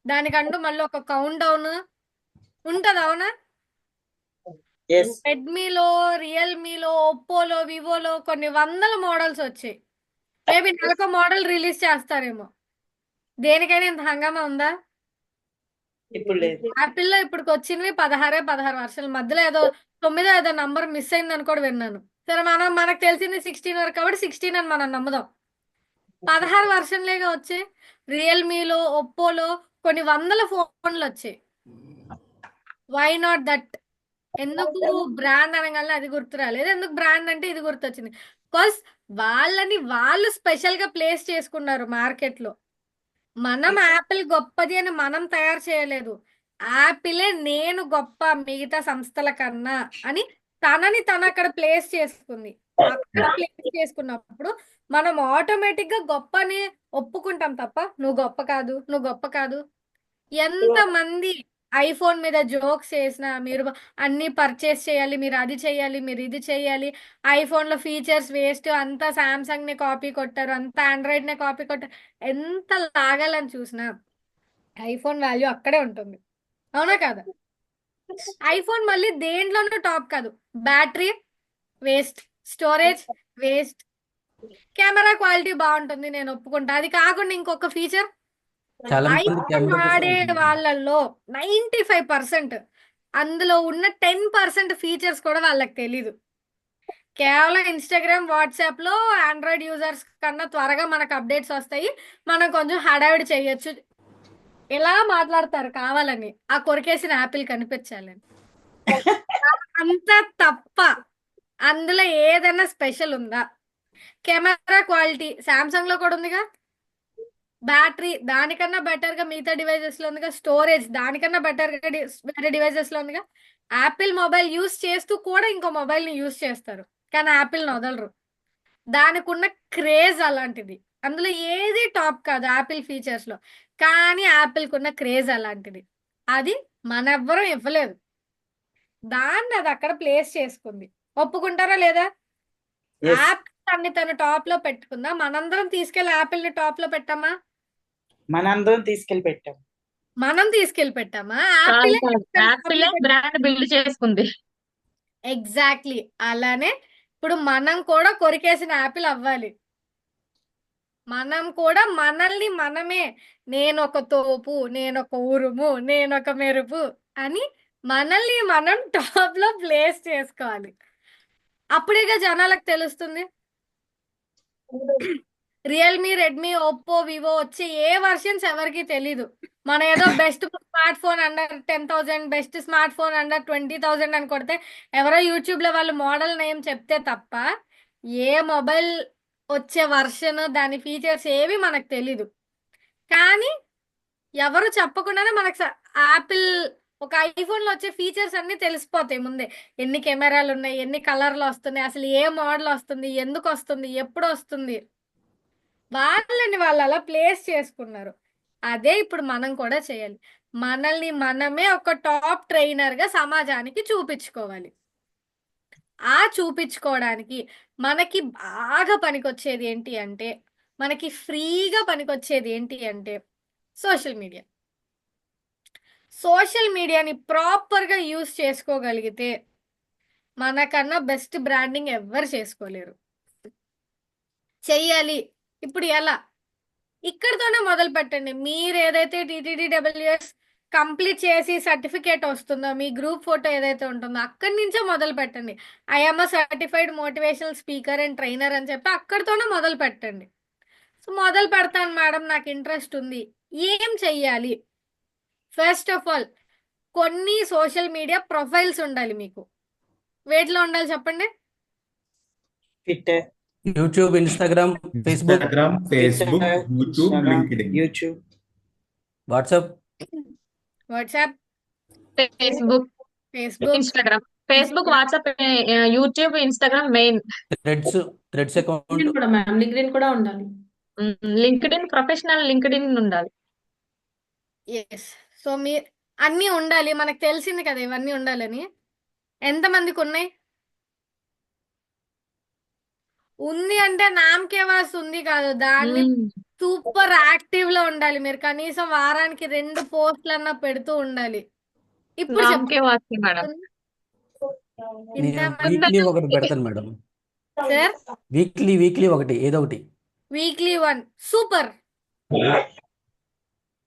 దానికంటూ మళ్ళీ ఒక కౌంట్ డౌన్ ఉంటది, అవునా? రెడ్మీలో, రియల్మీలో, ఒప్పోలో, వివోలో కొన్ని వందల మోడల్స్ వచ్చాయి. మేబీ నెలకు మోడల్ రిలీజ్ చేస్తారేమో. దేనికైనా ఇంత హంగామా ఉందా? ఇప్పుడు లేదు. యాపిల్లో ఇప్పటికి వచ్చినవి 16 వర్షన్లు, మధ్యలో ఏదో 9 ఏదో నంబర్ మిస్ అయిందని కూడా విన్నాను. సరే, మనకు తెలిసింది 16 వరకు కాబట్టి 16 అని మనం నమ్ముదాం. 16 వర్షన్లేగా వచ్చాయి. రియల్మీలో, ఒప్పోలో కొన్ని వందల ఫోన్లు వచ్చాయి. Why not that? ఎందుకు బ్రాండ్ అనగానే అది గుర్తు రాలేదు? ఎందుకు బ్రాండ్ అంటే ఇది గుర్తొచ్చింది? బికాస్ వాళ్ళు స్పెషల్ గా ప్లేస్ చేసుకున్నారు మార్కెట్ లో. మనం యాపిల్ గొప్పది అని మనం తయారు చేయలేదు. యాపిలే నేను గొప్ప మిగతా సంస్థల కన్నా అని తనని అక్కడ ప్లేస్ చేసుకుంది. అక్కడ ప్లేస్ చేసుకున్నప్పుడు మనం ఆటోమేటిక్ గా గొప్పని ఒప్పుకుంటాం తప్ప నువ్వు గొప్ప కాదు, నువ్వు గొప్ప కాదు. ఎంతమంది ఐఫోన్ మీద జోక్స్ చేసినా, మీరు అన్ని పర్చేస్ చేయాలి, మీరు అది చేయాలి, మీరు ఇది చేయాలి, ఐఫోన్ లో ఫీచర్స్ వేస్ట్, అంతా సామ్సంగ్ ని కాపీ కొట్టారు, అంతా ఆండ్రాయిడ్ ని కాపీ కొట్టారు, ఎంత లాగాలని చూసినా ఐఫోన్ వాల్యూ అక్కడే ఉంటుంది. అవునా కాదా? ఐఫోన్ మళ్ళీ దేంట్లోనూ టాప్ కాదు. Battery waste, storage waste, camera quality బాగుంటుంది, నేను ఒప్పుకుంటా. అది కాకుండా ఇంకొక ఫీచర్, చాలా మంది ఐఫోన్ కెమెరా వాడే కోసం వాళ్ళల్లో 95% అందులో ఉన్న 10% ఫీచర్స్ కూడా వాళ్ళకి తెలీదు. కేవలం ఇన్స్టాగ్రామ్, వాట్సాప్ లో ఆండ్రాయిడ్ యూజర్స్ కన్నా త్వరగా మనకు అప్డేట్స్ వస్తాయి, మనం కొంచెం హడావిడి చేయొచ్చు, ఇలా మాట్లాడతారు కావాలని ఆ కొరికేసిన యాపిల్ కనిపించాలని. అంత తప్ప అందులో ఏదైనా స్పెషల్ ఉందా? కెమెరా క్వాలిటీ సామ్సంగ్ లో కూడా ఉందిగా, బ్యాటరీ దానికన్నా బెటర్ గా మిగతా డివైజెస్ లో ఉందిగా, స్టోరేజ్ దానికన్నా బెటర్ గా వేరే డివైజెస్ లో ఉందిగా. యాపిల్ మొబైల్ యూస్ చేస్తూ కూడా ఇంకో మొబైల్ ని యూస్ చేస్తారు, కానీ యాపిల్ ని వదలరు. దానికి ఉన్న క్రేజ్ అలాంటిది. అందులో ఏది టాప్ కాదు యాపిల్ ఫీచర్స్ లో, కానీ యాపిల్ కున్న క్రేజ్ అలాంటిది. అది మనెవ్వరం ఇవ్వలేదు, దాన్ని అది అక్కడ ప్లేస్ చేసుకుంది. ఒప్పుకుంటారా లేదా? Yes. యాపిల్ అన్ని తన టాప్ లో పెట్టుకుందా, మనందరం తీసుకెళ్లి యాపిల్ ని టాప్ లో పెట్టామా? మనందరం తీసుకెళ్లి పెట్టాం. మనం తీసుకెళ్లి పెట్టామా? కాదు యాపిలే కాదు, యాపిలే బ్రాండ్ బిల్డ్ చేసుకుంది. ఎగ్జాక్ట్లీ అలానే ఇప్పుడు మనం కూడా కొరికేసిన యాపిల్ అవ్వాలి. మనం కూడా మనల్ని మనమే, నేనొక తోపు, నేనొక ఉరుము, నేనొక మెరుపు అని మనల్ని మనం టాప్ లో ప్లేస్ చేసుకోవాలి. అప్పుడేగా జనాలకు తెలుస్తుంది. రియల్మీ, రెడ్మీ, ఒప్పో, వివో వచ్చే ఏ వర్షన్స్ ఎవరికి తెలీదు. మన ఏదో best smart phone under 10,000, best smart phone under 20,000 అని కొడితే ఎవరో యూట్యూబ్ లో వాళ్ళు మోడల్ నేమ్ చెప్తే తప్ప ఏ మొబైల్ వచ్చే వర్షన్, దాని ఫీచర్స్ ఏవి మనకు తెలీదు. కానీ ఎవరు చెప్పకుండానే మనకు యాపిల్ ఒక ఐఫోన్ లో వచ్చే ఫీచర్స్ అన్ని తెలిసిపోతాయి ముందే. ఎన్ని కెమెరాలు ఉన్నాయి, ఎన్ని కలర్లు వస్తున్నాయి, అసలు ఏ మోడల్ వస్తుంది, ఎందుకు వస్తుంది, ఎప్పుడు వస్తుంది, వాళ్ళని వాళ్ళు అలా ప్లేస్ చేసుకున్నారు. అదే ఇప్పుడు మనం కూడా చేయాలి. మనల్ని మనమే ఒక టాప్ ట్రైనర్ గా సమాజానికి చూపించుకోవాలి. ఆ చూపించుకోవడానికి మనకి బాగా పనికొచ్చేది ఏంటి అంటే, మనకి ఫ్రీగా పనికొచ్చేది ఏంటి అంటే సోషల్ మీడియా. సోషల్ మీడియాని ప్రాపర్గా యూజ్ చేసుకోగలిగితే మనకన్నా బెస్ట్ బ్రాండింగ్ ఎవ్వరు చేసుకోలేరు. చెయ్యాలి. ఇప్పుడు ఎలా? ఇక్కడితోనే మొదలు పెట్టండి. మీరు ఏదైతే TTDWS కంప్లీట్ చేసి సర్టిఫికేట్ వస్తుందో, మీ గ్రూప్ ఫోటో ఏదైతే ఉంటుందో అక్కడి నుంచే మొదలు పెట్టండి. I'm certified motivational speaker and trainer అని చెప్పి అక్కడితోనే మొదలు పెట్టండి. సో మొదలు పెడతాను మేడం, నాకు ఇంట్రెస్ట్ ఉంది. ఏం చెయ్యాలి? ఫస్ట్ ఆఫ్ ఆల్ కొన్ని సోషల్ మీడియా ప్రొఫైల్స్ ఉండాలి మీకు. వేటిలో ఉండాలి చెప్పండి? Twitter, YouTube, Instagram, Facebook, YouTube, LinkedIn, YouTube, WhatsApp, Facebook, Instagram. Facebook, WhatsApp, YouTube, Instagram main. Threads account కూడా మ్యామ్, లింక్డ్ఇన్ కూడా ఉండాలి. లింక్డ్ఇన్, ప్రొఫెషనల్ లింక్డ్ఇన్ ఉండాలి. ఎస్. సో మీరు అన్నీ ఉండాలి. మనకు తెలిసింది కదా ఇవన్నీ ఉండాలని. ఎంతమందికి ఉన్నాయి? ఉంది అంటే నామకే వాస్ ఉంది కాదు, దాన్ని సూపర్ యాక్టివ్ లో ఉండాలి. మీరు కనీసం వారానికి 2 పోస్టులన్నా పెడుతూ ఉండాలి. ఇప్పుడు నామకే వాసి మేడం. వీక్లీ ఒకటి పెడతాను మేడం. సార్ వీక్లీ ఒకటి, ఏదో ఒకటి. Weekly 1 super.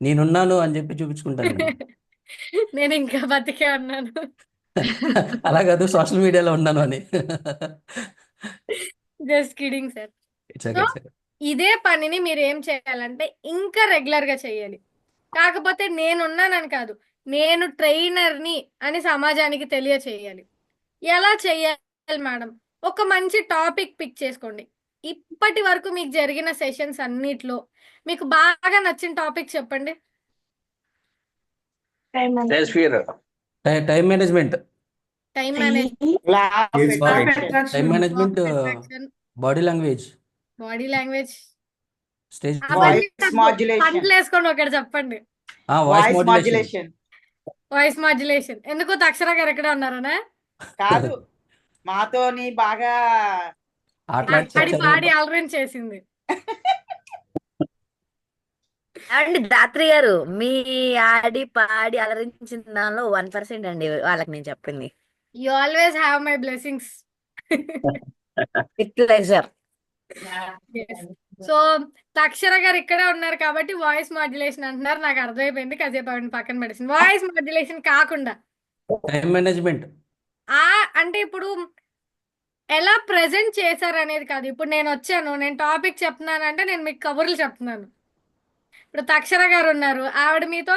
నేనున్నాను అని చెప్పి చూపించుకుంటాను. నేను ఇంకా బతికే ఉన్నాను. అలా కాదు, సోషల్ మీడియాలో ఉన్నాను అని. Just kidding sir. It's so okay, it's okay. ఇదే పనిని మీరు ఏం చేయాలంటే ఇంకా రెగ్యులర్ గా చేయాలి. కాకపోతే నేనున్నానని కాదు, నేను ట్రైనర్ని అని సమాజానికి తెలియచేయాలి. ఎలా చెయ్యాలి మేడం? ఒక మంచి టాపిక్ పిక్ చేసుకోండి. ఇప్పటి వరకు మీకు జరిగిన సెషన్స్ అన్నిట్లో మీకు బాగా నచ్చిన టాపిక్ చెప్పండి. Time time management, time management, law of Yes, right. Time management, attraction, body language, body language, stage అవన్నీ వాయిస్ నాకు మాడ్యులేషన్ పంటలు వేసుకోండి ఒకటి చెప్పండి. Voice voice modulation. Modulation voice modulation ఎందుకు అక్షర గారు ఎక్కడ ఉన్నారనా? కాదు, మాతోని బాగా అట్లా ఆడి పాడి అలరేంజ్ చేసింది. అండి ధాత్రి గారు, మీ ఆడి పాడి అలరించిన దానిలో 1% అండి వాళ్ళకి నేను చెప్పింది. You always have my blessings. With pleasure. So Akshara garu ఇక్కడే ఉన్నారు కాబట్టి వాయిస్ మాడ్యులేషన్ అంటున్నారు, నాకు అర్థమైపోయింది. కాసేపు ఆవిడని పక్కన పడేసింది. వాయిస్ మాడ్యులేషన్ కాకుండా టైం మేనేజ్మెంట్. అంటే ఇప్పుడు ఎలా ప్రెజెంట్ చేశారు అనేది కాదు. ఇప్పుడు నేను వచ్చాను, నేను టాపిక్ చెప్తున్నాను అంటే నేను మీకు కబుర్లు చెప్తున్నాను. ఇప్పుడు అక్షర గారు ఉన్నారు, ఆవిడ మీతో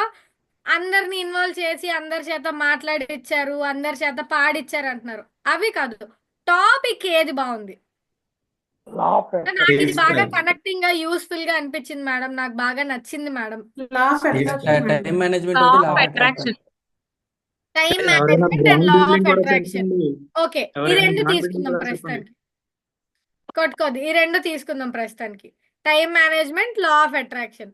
అందరిని ఇన్వాల్వ్ చేసి అందరి చేత మాట్లాడిచ్చారు, అందరి చేత పాడిచ్చారు అంటున్నారు. అవి కాదు, టాపిక్ ఏది బాగుంది. లా ఆఫ్ నాకు ఇది Yes, బాగా right. కనెక్టింగ్ గా యూస్ఫుల్ గా అనిపించింది మేడం, నాకు బాగా నచ్చింది మేడం. టైం మేనేజ్మెంట్ లా ఒకటి, of law of attraction. Time ఎవరైనా management and brand law building of కూడా అట్రాక్షన్. చెప్పండి. ఓకే, ఈ ఎవరైనా రెండు బ్రాండ్ బిల్డింగ్ తీసుకుందాం కూడా చెప్పండి. ప్రస్తుతానికి. కొట్టుకోదు, ఈ రెండు తీసుకుందాం ప్రస్తుతానికి. Time management, law of attraction.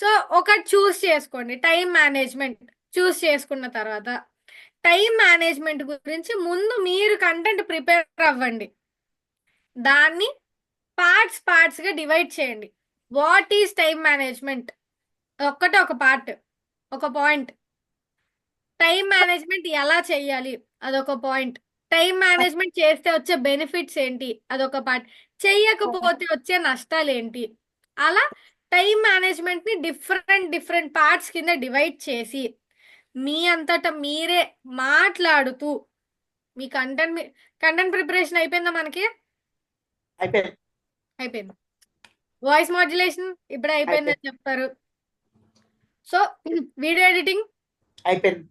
So ఒకటి చూస్ చేసుకోండి. టైం మేనేజ్మెంట్ చూస్ చేసుకున్న తర్వాత టైం మేనేజ్మెంట్ గురించి ముందు మీరు కంటెంట్ ప్రిపేర్ అవ్వండి. దాన్ని పార్ట్స్ గా డివైడ్ చేయండి. వాట్ ఈస్ టైం మేనేజ్మెంట్, ఒక్కటే ఒక పార్ట్, ఒక పాయింట్. టైం మేనేజ్మెంట్ ఎలా చేయాలి, అదొక పాయింట్. టైం మేనేజ్మెంట్ చేస్తే వచ్చే బెనిఫిట్స్ ఏంటి, అదొక పార్ట్. చెయ్యకపోతే వచ్చే నష్టాలు ఏంటి. అలా టైం మేనేజ్మెంట్ ని డిఫరెంట్ పార్ట్స్ కింద డివైడ్ చేసి మీ అంతటా మీరే మాట్లాడుతూ మీ కంటెంట్ ప్రిపరేషన్ అయిపోయిందా మనకి? అయిపోయింది. అయిపోయింది. వాయిస్ మాడ్యులేషన్ ఇప్పుడే అయిపోయిందని చెప్పారు. సో వీడియో ఎడిటింగ్ అయిపోయింది.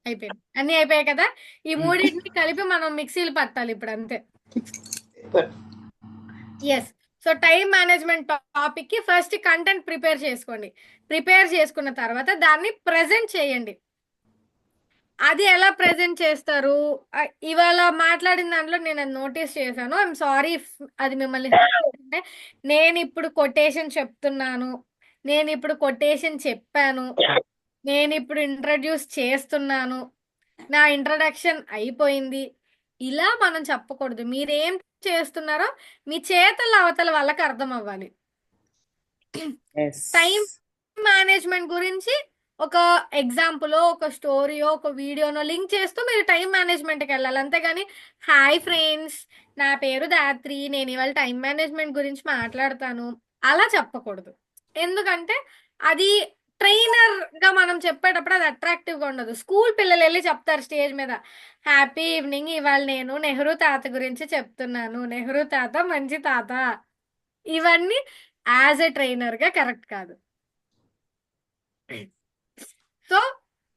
అయిపోయింది. అన్ని అయిపోయాయి కదా. ఈ మూడింటిని కలిపి మనం మిక్సీలు పట్టాలి ఇప్పుడు, అంతే. Yes. So time management topic కి ఫస్ట్ కంటెంట్ ప్రిపేర్ చేసుకోండి. ప్రిపేర్ చేసుకున్న తర్వాత దాన్ని ప్రెజెంట్ చేయండి. అది ఎలా ప్రెజెంట్ చేస్తారు? ఇవాళ మాట్లాడిన దాంట్లో నేను అది నోటీస్ చేశాను. ఐఎమ్ సారీ అది మిమ్మల్ని అంటే, నేను ఇప్పుడు కొటేషన్ చెప్తున్నాను, నేను ఇప్పుడు కొటేషన్ చెప్పాను, నేను ఇప్పుడు ఇంట్రడ్యూస్ చేస్తున్నాను, నా ఇంట్రడక్షన్ అయిపోయింది, ఇలా మనం చెప్పకూడదు. మీరేం చేస్తున్నారో మీ చేతల అవతల వాళ్ళకి అర్థం అవ్వాలి. టైం మేనేజ్మెంట్ గురించి ఒక ఎగ్జాంపుల్, ఒక స్టోరీయో, ఒక వీడియోనో లింక్ చేస్తూ మీరు టైం మేనేజ్మెంట్కి వెళ్ళాలి. అంతేగాని హాయ్ ఫ్రెండ్స్, నా పేరు ధాత్రి, నేను ఇవాళ టైం మేనేజ్మెంట్ గురించి మాట్లాడతాను అలా చెప్పకూడదు. ఎందుకంటే అది ట్రైనర్ గా మనం చెప్పేటప్పుడు అది అట్రాక్టివ్ గా ఉండదు. స్కూల్ పిల్లలు వెళ్ళి చెప్తారు స్టేజ్ మీద, హ్యాపీ ఈవినింగ్, ఇవాళ నేను నెహ్రూ తాత గురించి చెప్తున్నాను, నెహ్రూ తాత మంచి తాత. ఇవన్నీ యాజ్ ఎ ట్రైనర్ గా కరెక్ట్ కాదు. సో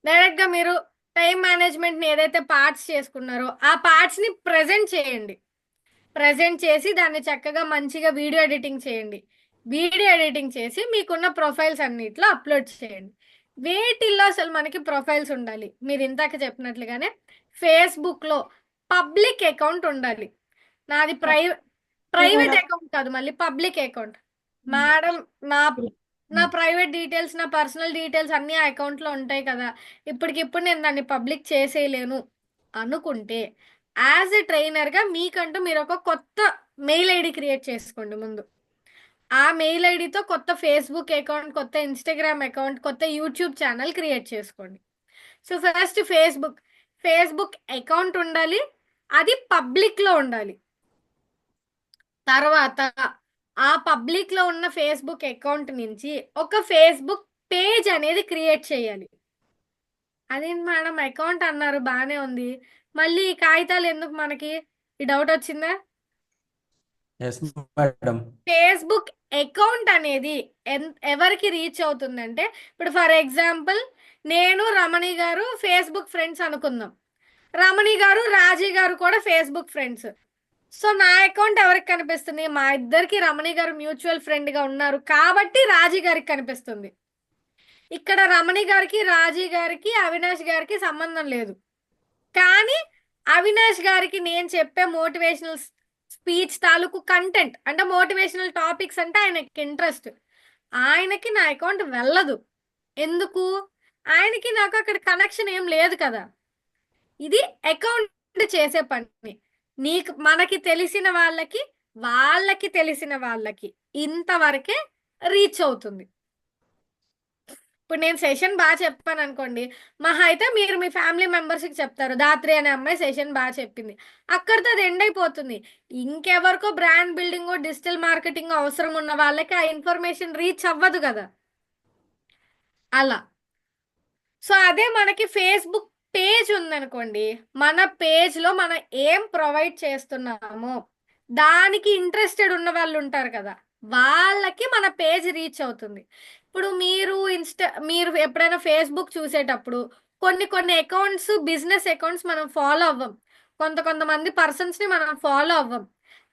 డైరెక్ట్ గా మీరు టైం మేనేజ్మెంట్ ని ఏదైతే పార్ట్స్ చేసుకున్నారో ఆ పార్ట్స్ ని ప్రెజెంట్ చేయండి. ప్రెజెంట్ చేసి దాన్ని చక్కగా మంచిగా వీడియో ఎడిటింగ్ చేయండి. వీడియో ఎడిటింగ్ చేసి మీకున్న ప్రొఫైల్స్ అన్నిట్లో అప్లోడ్ చేయండి. వేటిల్లో అసలు మనకి ప్రొఫైల్స్ ఉండాలి, మీరు ఇందాక చెప్పినట్లుగానే ఫేస్బుక్ లో పబ్లిక్ అకౌంట్ ఉండాలి. నాది ప్రైవేట్ అకౌంట్ కాదు, మళ్ళీ పబ్లిక్ అకౌంట్. మేడం నా ప్రైవేట్ డీటెయిల్స్, నా పర్సనల్ డీటెయిల్స్ అన్ని ఆ అకౌంట్ లో ఉంటాయి కదా, ఇప్పటికిప్పుడు నేను దాన్ని పబ్లిక్ చేసేయలేను అనుకుంటే యాజ్ ఎ ట్రైనర్ గా మీకంటూ మీరు ఒక కొత్త మెయిల్ ఐడి క్రియేట్ చేసుకోండి. ముందు ఆ మెయిల్ ఐడితో కొత్త ఫేస్బుక్ అకౌంట్, కొత్త ఇన్స్టాగ్రామ్ అకౌంట్, కొత్త యూట్యూబ్ ఛానల్ క్రియేట్ చేసుకోండి. సో ఫస్ట్ ఫేస్బుక్ అకౌంట్ ఉండాలి, అది పబ్లిక్ లో ఉండాలి. తర్వాత ఆ పబ్లిక్ లో ఉన్న ఫేస్బుక్ అకౌంట్ నుంచి ఒక ఫేస్బుక్ పేజ్ అనేది క్రియేట్ చేయాలి. అదేంటి మేడం అకౌంట్ అన్నారు బానే ఉంది, మళ్ళీ ఈ కాగితాలు ఎందుకు మనకి? ఈ డౌట్ వచ్చిందా? Yes madam. ఫేస్బుక్ అకౌంట్ అనేది ఎవరికి రీచ్ అవుతుందంటే, ఇప్పుడు ఫర్ ఎగ్జాంపుల్ నేను రమణి గారు ఫేస్బుక్ ఫ్రెండ్స్ అనుకుందాం, రమణి గారు రాజీ గారు కూడా ఫేస్బుక్ ఫ్రెండ్స్. సో నా అకౌంట్ ఎవరికి కనిపిస్తుంది? మా ఇద్దరికి రమణి గారు మ్యూచువల్ ఫ్రెండ్ గా ఉన్నారు కాబట్టి రాజీ గారికి కనిపిస్తుంది. ఇక్కడ రమణి గారికి రాజీ గారికి అవినాష్ గారికి సంబంధం లేదు, కానీ అవినాష్ గారికి నేను చెప్పే మోటివేషనల్ స్పీచ్ తాలూకు కంటెంట్ అంటే మోటివేషనల్ టాపిక్స్ అంటే ఆయనకి ఇంట్రెస్ట్, ఆయనకి నా అకౌంట్ వెళ్ళదు. ఎందుకు? ఆయనకి నాకు అక్కడ కనెక్షన్ ఏం లేదు కదా. ఇది అకౌంట్ చేసే పని. మనకి తెలిసిన వాళ్ళకి తెలిసిన వాళ్ళకి ఇంతవరకే రీచ్ అవుతుంది. ఇప్పుడు నేను సెషన్ బాగా చెప్పాను అనుకోండి, మహా అయితే మీరు మీ ఫ్యామిలీ మెంబర్స్కి చెప్తారు, దాత్రి అనే అమ్మాయి సెషన్ బాగా చెప్పింది, అక్కడితో అది ఎండ్ అయిపోతుంది. ఇంకెవరికో బ్రాండ్ బిల్డింగ్ డిజిటల్ మార్కెటింగ్ అవసరం ఉన్న వాళ్ళకి ఆ ఇన్ఫర్మేషన్ రీచ్ అవ్వదు కదా అలా. సో అదే మనకి ఫేస్బుక్ పేజ్ ఉందనుకోండి, మన పేజ్లో మనం ఏం ప్రొవైడ్ చేస్తున్నామో దానికి ఇంట్రెస్టెడ్ ఉన్న వాళ్ళు ఉంటారు కదా, వాళ్ళకి మన పేజ్ రీచ్ అవుతుంది. ఇప్పుడు మీరు ఎప్పుడైనా ఫేస్బుక్ చూసేటప్పుడు కొన్ని అకౌంట్స్ బిజినెస్ అకౌంట్స్ మనం ఫాలో అవ్వం, కొంతమంది పర్సన్స్ని మనం ఫాలో అవ్వం,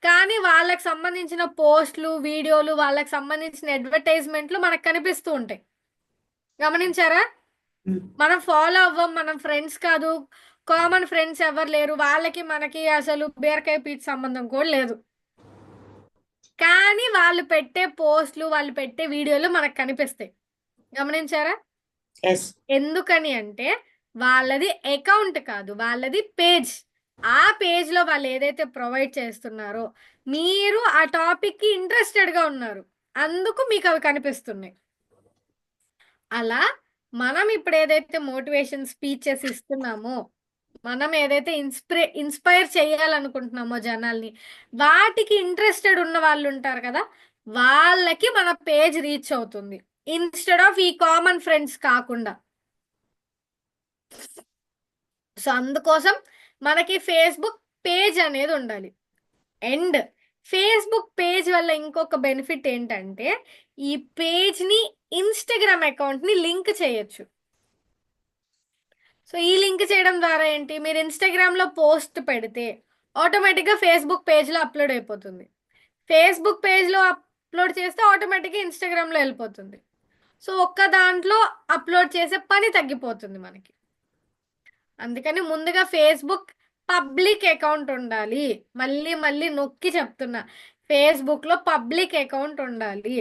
కానీ వాళ్ళకి సంబంధించిన పోస్టులు వీడియోలు వాళ్ళకి సంబంధించిన అడ్వర్టైజ్మెంట్లు మనకు కనిపిస్తూ ఉంటాయి. గమనించారా? మనం ఫాలో అవ్వం, మనం ఫ్రెండ్స్ కాదు, కామన్ ఫ్రెండ్స్ ఎవరు లేరు, వాళ్ళకి మనకి అసలు బీరకాయ పీచ్ సంబంధం కూడా లేదు, కానీ వాళ్ళు పెట్టే పోస్టులు వాళ్ళు పెట్టే వీడియోలు మనకు కనిపిస్తాయి. గమనించారా? ఎందుకని అంటే వాళ్ళది అకౌంట్ కాదు, వాళ్ళది పేజ్. ఆ పేజ్లో వాళ్ళు ఏదైతే ప్రొవైడ్ చేస్తున్నారో మీరు ఆ టాపిక్కి ఇంట్రెస్టెడ్గా ఉన్నారు, అందుకు మీకు అవి కనిపిస్తున్నాయి. అలా మనం ఇప్పుడు ఏదైతే మోటివేషన్ స్పీచెస్ ఇస్తున్నామో, మనం ఏదైతే ఇన్స్పైర్ చేయాలనుకుంటున్నామో జనాల్ని, వాటికి ఇంట్రెస్టెడ్ ఉన్న వాళ్ళు ఉంటారు కదా, వాళ్ళకి మన పేజ్ రీచ్ అవుతుంది, ఇన్స్టెడ్ ఆఫ్ ఈ కామన్ ఫ్రెండ్స్ కాకుండా. సో అందుకోసం మనకి ఫేస్బుక్ పేజ్ అనేది ఉండాలి. అండ్ ఫేస్బుక్ పేజ్ వల్ల ఇంకొక బెనిఫిట్ ఏంటంటే, ఈ పేజ్ని ఇన్స్టాగ్రామ్ అకౌంట్ని లింక్ చేయొచ్చు. సో ఈ లింక్ చేయడం ద్వారా ఏంటి, మీరు ఇన్స్టాగ్రామ్లో పోస్ట్ పెడితే ఆటోమేటిక్గా ఫేస్బుక్ పేజ్లో అప్లోడ్ అయిపోతుంది, ఫేస్బుక్ పేజ్లో అప్లోడ్ చేస్తే ఆటోమేటిక్గా ఇన్స్టాగ్రామ్లో వెళ్ళిపోతుంది. సో ఒక్క దాంట్లో అప్లోడ్ చేసే పని తగ్గిపోతుంది మనకి. అందుకని ముందుగా ఫేస్బుక్ పబ్లిక్ అకౌంట్ ఉండాలి. మళ్ళీ నొక్కి చెప్తున్నా, ఫేస్బుక్లో పబ్లిక్ అకౌంట్ ఉండాలి,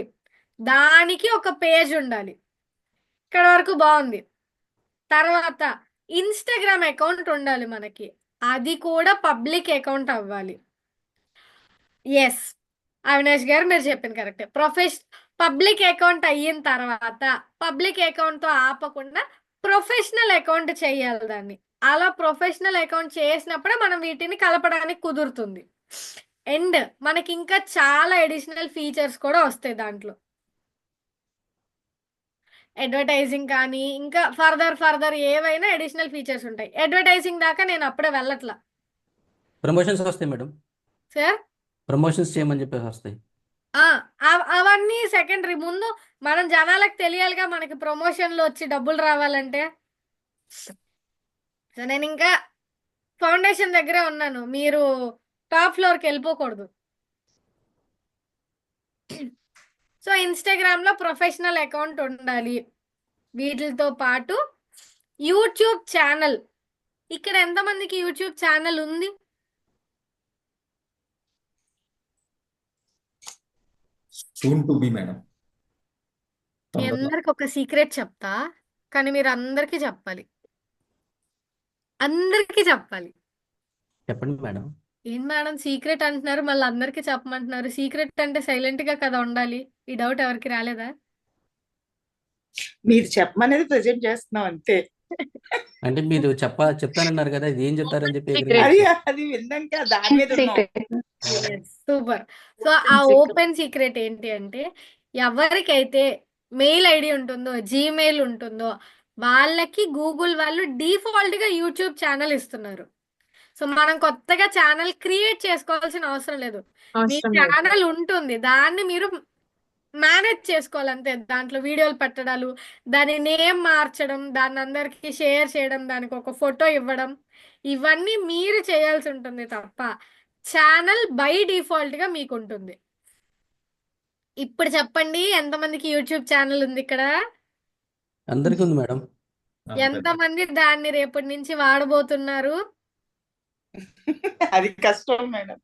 దానికి ఒక పేజ్ ఉండాలి. ఇక్కడ వరకు బాగుంది. తర్వాత ఇన్స్టాగ్రామ్ అకౌంట్ ఉండాలి మనకి, అది కూడా పబ్లిక్ అకౌంట్ అవ్వాలి. ఎస్ అవినాష్ గారు మీరు చెప్పింది కరెక్టే. పబ్లిక్ అకౌంట్ అయిన తర్వాత పబ్లిక్ అకౌంట్తో ఆపకుండా ప్రొఫెషనల్ అకౌంట్ చేయాలి దాన్ని. అలా ప్రొఫెషనల్ అకౌంట్ చేసినప్పుడే మనం వీటిని కలపడానికి కుదురుతుంది. అండ్ మనకి ఇంకా చాలా అడిషనల్ ఫీచర్స్ కూడా వస్తాయి దాంట్లో, అడ్వర్టైజింగ్ కానీ ఇంకా ఫర్దర్ ఏవైనా అడిషనల్ ఫీచర్స్ ఉంటాయి. అడ్వర్టైజింగ్ దాకా నేను అప్పుడే వెళ్ళట్లా. ప్రమోషన్స్ వస్తాయి మేడం, సార్ ప్రమోషన్స్ చేయమని చెప్పేసి వస్తాయి. అవన్నీ సెకండరీ. ముందు మనం జనాలకు తెలియాలిగా మనకి ప్రమోషన్లు వచ్చి డబ్బులు రావాలంటే. సో నేను ఇంకా ఫౌండేషన్ దగ్గరే ఉన్నాను, మీరు టాప్ ఫ్లోర్కి వెళ్ళిపోకూడదు. సో ఇన్స్టాగ్రామ్లో ప్రొఫెషనల్ అకౌంట్ ఉండాలి. వీటితో పాటు యూట్యూబ్ ఛానల్. ఇక్కడ ఎంతమందికి యూట్యూబ్ ఛానల్ ఉంది? Soon to be madam. మీ అందరికి ఒక సీక్రెట్ చెప్తా, కానీ మీరు అందరికీ చెప్పాలి, అందరికీ చెప్పాలి. చెప్పండి మేడం. ఏం మేడం సీక్రెట్ అంటున్నారు, మళ్ళీ అందరికీ చెప్పమంటున్నారు. సీక్రెట్ అంటే సైలెంట్ గా కదా ఉండాలి. ఈ డౌట్ ఎవరికి రాలేదా? మీరు చెప్పమనేది ప్రజెంట్ చేస్తున్నాం అంతే. అంటే మీరు చెప్తానన్నారు కదా, ఇది ఏం చెప్తారని చెప్పి అది విన్నాక దాని మీద సూపర్. సో ఆ ఓపెన్ సీక్రెట్ ఏంటి అంటే, ఎవరికైతే మెయిల్ ఐడి ఉంటుందో, జీమెయిల్ ఉంటుందో, వాళ్ళకి గూగుల్ వాళ్ళు డిఫాల్ట్గా యూట్యూబ్ ఛానల్ ఇస్తున్నారు. సో మనం కొత్తగా ఛానల్ క్రియేట్ చేసుకోవాల్సిన అవసరం లేదు. మీ అవసరం లేదు. ఛానల్ ఉంటుంది, దాన్ని మీరు మేనేజ్ చేసుకోవాలి అంతే. దాంట్లో వీడియోలు పెట్టడాలు, దాని నేమ్ మార్చడం, దాన్ని అందరికి షేర్ చేయడం, దానికి ఒక ఫోటో ఇవ్వడం, ఇవన్నీ మీరు చేయాల్సి ఉంటుంది తప్ప ఛానల్ బై డిఫాల్ట్గా మీకు ఉంటుంది. ఇప్పుడు చెప్పండి, ఎంతమందికి యూట్యూబ్ ఛానల్ ఉంది ఇక్కడ? అందరికీ ఉంది మేడం. ఎంతమంది దాన్ని రేపటి నుంచి వాడబోతున్నారు? అది కష్టం మేడం.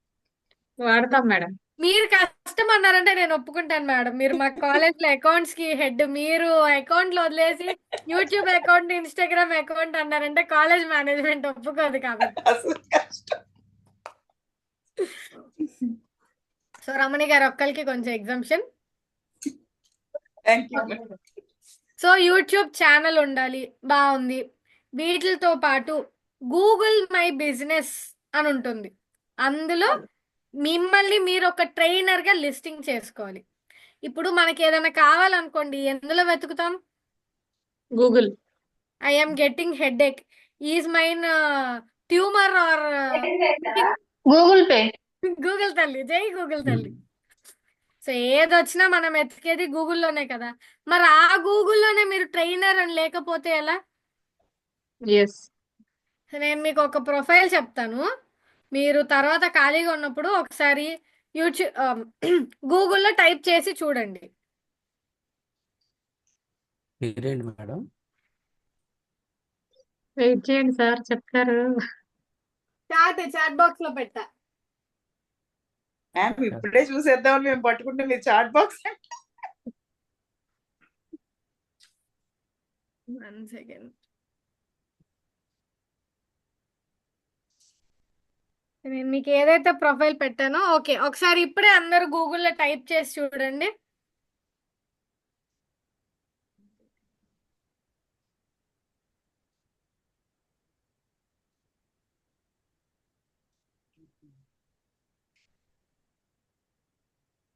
వాడతాం మేడం. మీరు కష్టం అన్నారంటే నేను ఒప్పుకుంటాను మేడం. మీరు మా కాలేజ్ లో అకౌంట్స్ కి హెడ్, మీరు అకౌంట్లు వదిలేసి యూట్యూబ్ అకౌంట్, ఇన్స్టాగ్రామ్ అకౌంట్ అన్నారంటే కాలేజ్ మేనేజ్మెంట్ ఒప్పుకోదు కాబట్టి. అసలు కష్టం. సో రమణి గారు ఒక్కరికి కొంచెం exemption. Thank you madam. So YouTube channel ఉండాలి, బాగుంది. వీటితో పాటు గూగుల్ మై బిజినెస్ అని ఉంటుంది. అందులో మిమ్మల్ని మీరు ఒక ట్రైనర్ గా లిస్టింగ్ చేసుకోవాలి. ఇప్పుడు మనకి ఏదైనా కావాలనుకోండి, ఎందులో వెతుకుతాం? Google. I'm getting headache, is mine tumour or Google Pay. Google తల్లి, జై గూగుల్ తల్లి. సో ఏది వచ్చినా మనం ఎతికేది గూగుల్లోనే కదా. మరి ఆ గూగుల్లోనే మీరు ట్రైనర్ అని లేకపోతే ఎలా? ఎస్. సో నేను మీకు ఒక ప్రొఫైల్ చెప్తాను, మీరు తర్వాత ఖాళీగా ఉన్నప్పుడు ఒకసారి యూట్యూబ్ గూగుల్లో టైప్ చేసి చూడండి. పేరేంటి మేడం? వెయిట్ చేయండి సార్, చెప్తారు. చాట్ బాక్స్ లో పెట్టా. మ్యామ్ ఇప్పుడే చూసేద్దామని మేము పట్టుకుంటే మీరు చాట్ బాక్స్. 1 సెకండ్. నేను మీకు ఏదైతే ప్రొఫైల్ పెట్టానో, ఓకే, ఒకసారి ఇప్పుడే అందరూ గూగుల్లో టైప్ చేసి చూడండి.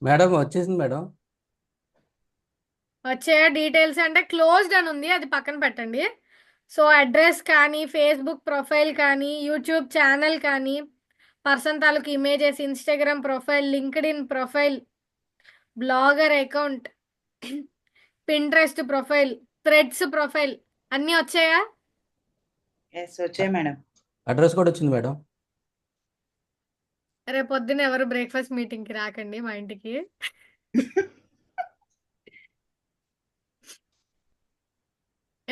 మేడం వచ్చేసింది మేడం. వచ్చే డీటెయిల్స్ అంటే క్లోజ్డ్ అని ఉంది, అది పక్కన పెట్టండి. సో అడ్రస్ కానీ, ఫేస్బుక్ ప్రొఫైల్ కానీ, యూట్యూబ్ ఛానల్ కానీ, పర్సన్ తాలూకు images, Instagram profile, LinkedIn profile, blogger account, Pinterest profile, threads profile అన్నీ వచ్చాయా? ఎస్ వచ్చాయి మేడం. అడ్రస్ కూడా వచ్చింది మేడం. రేపు పొద్దున్న ఎవరు బ్రేక్ఫాస్ట్ మీటింగ్కి రాకండి మా ఇంటికి.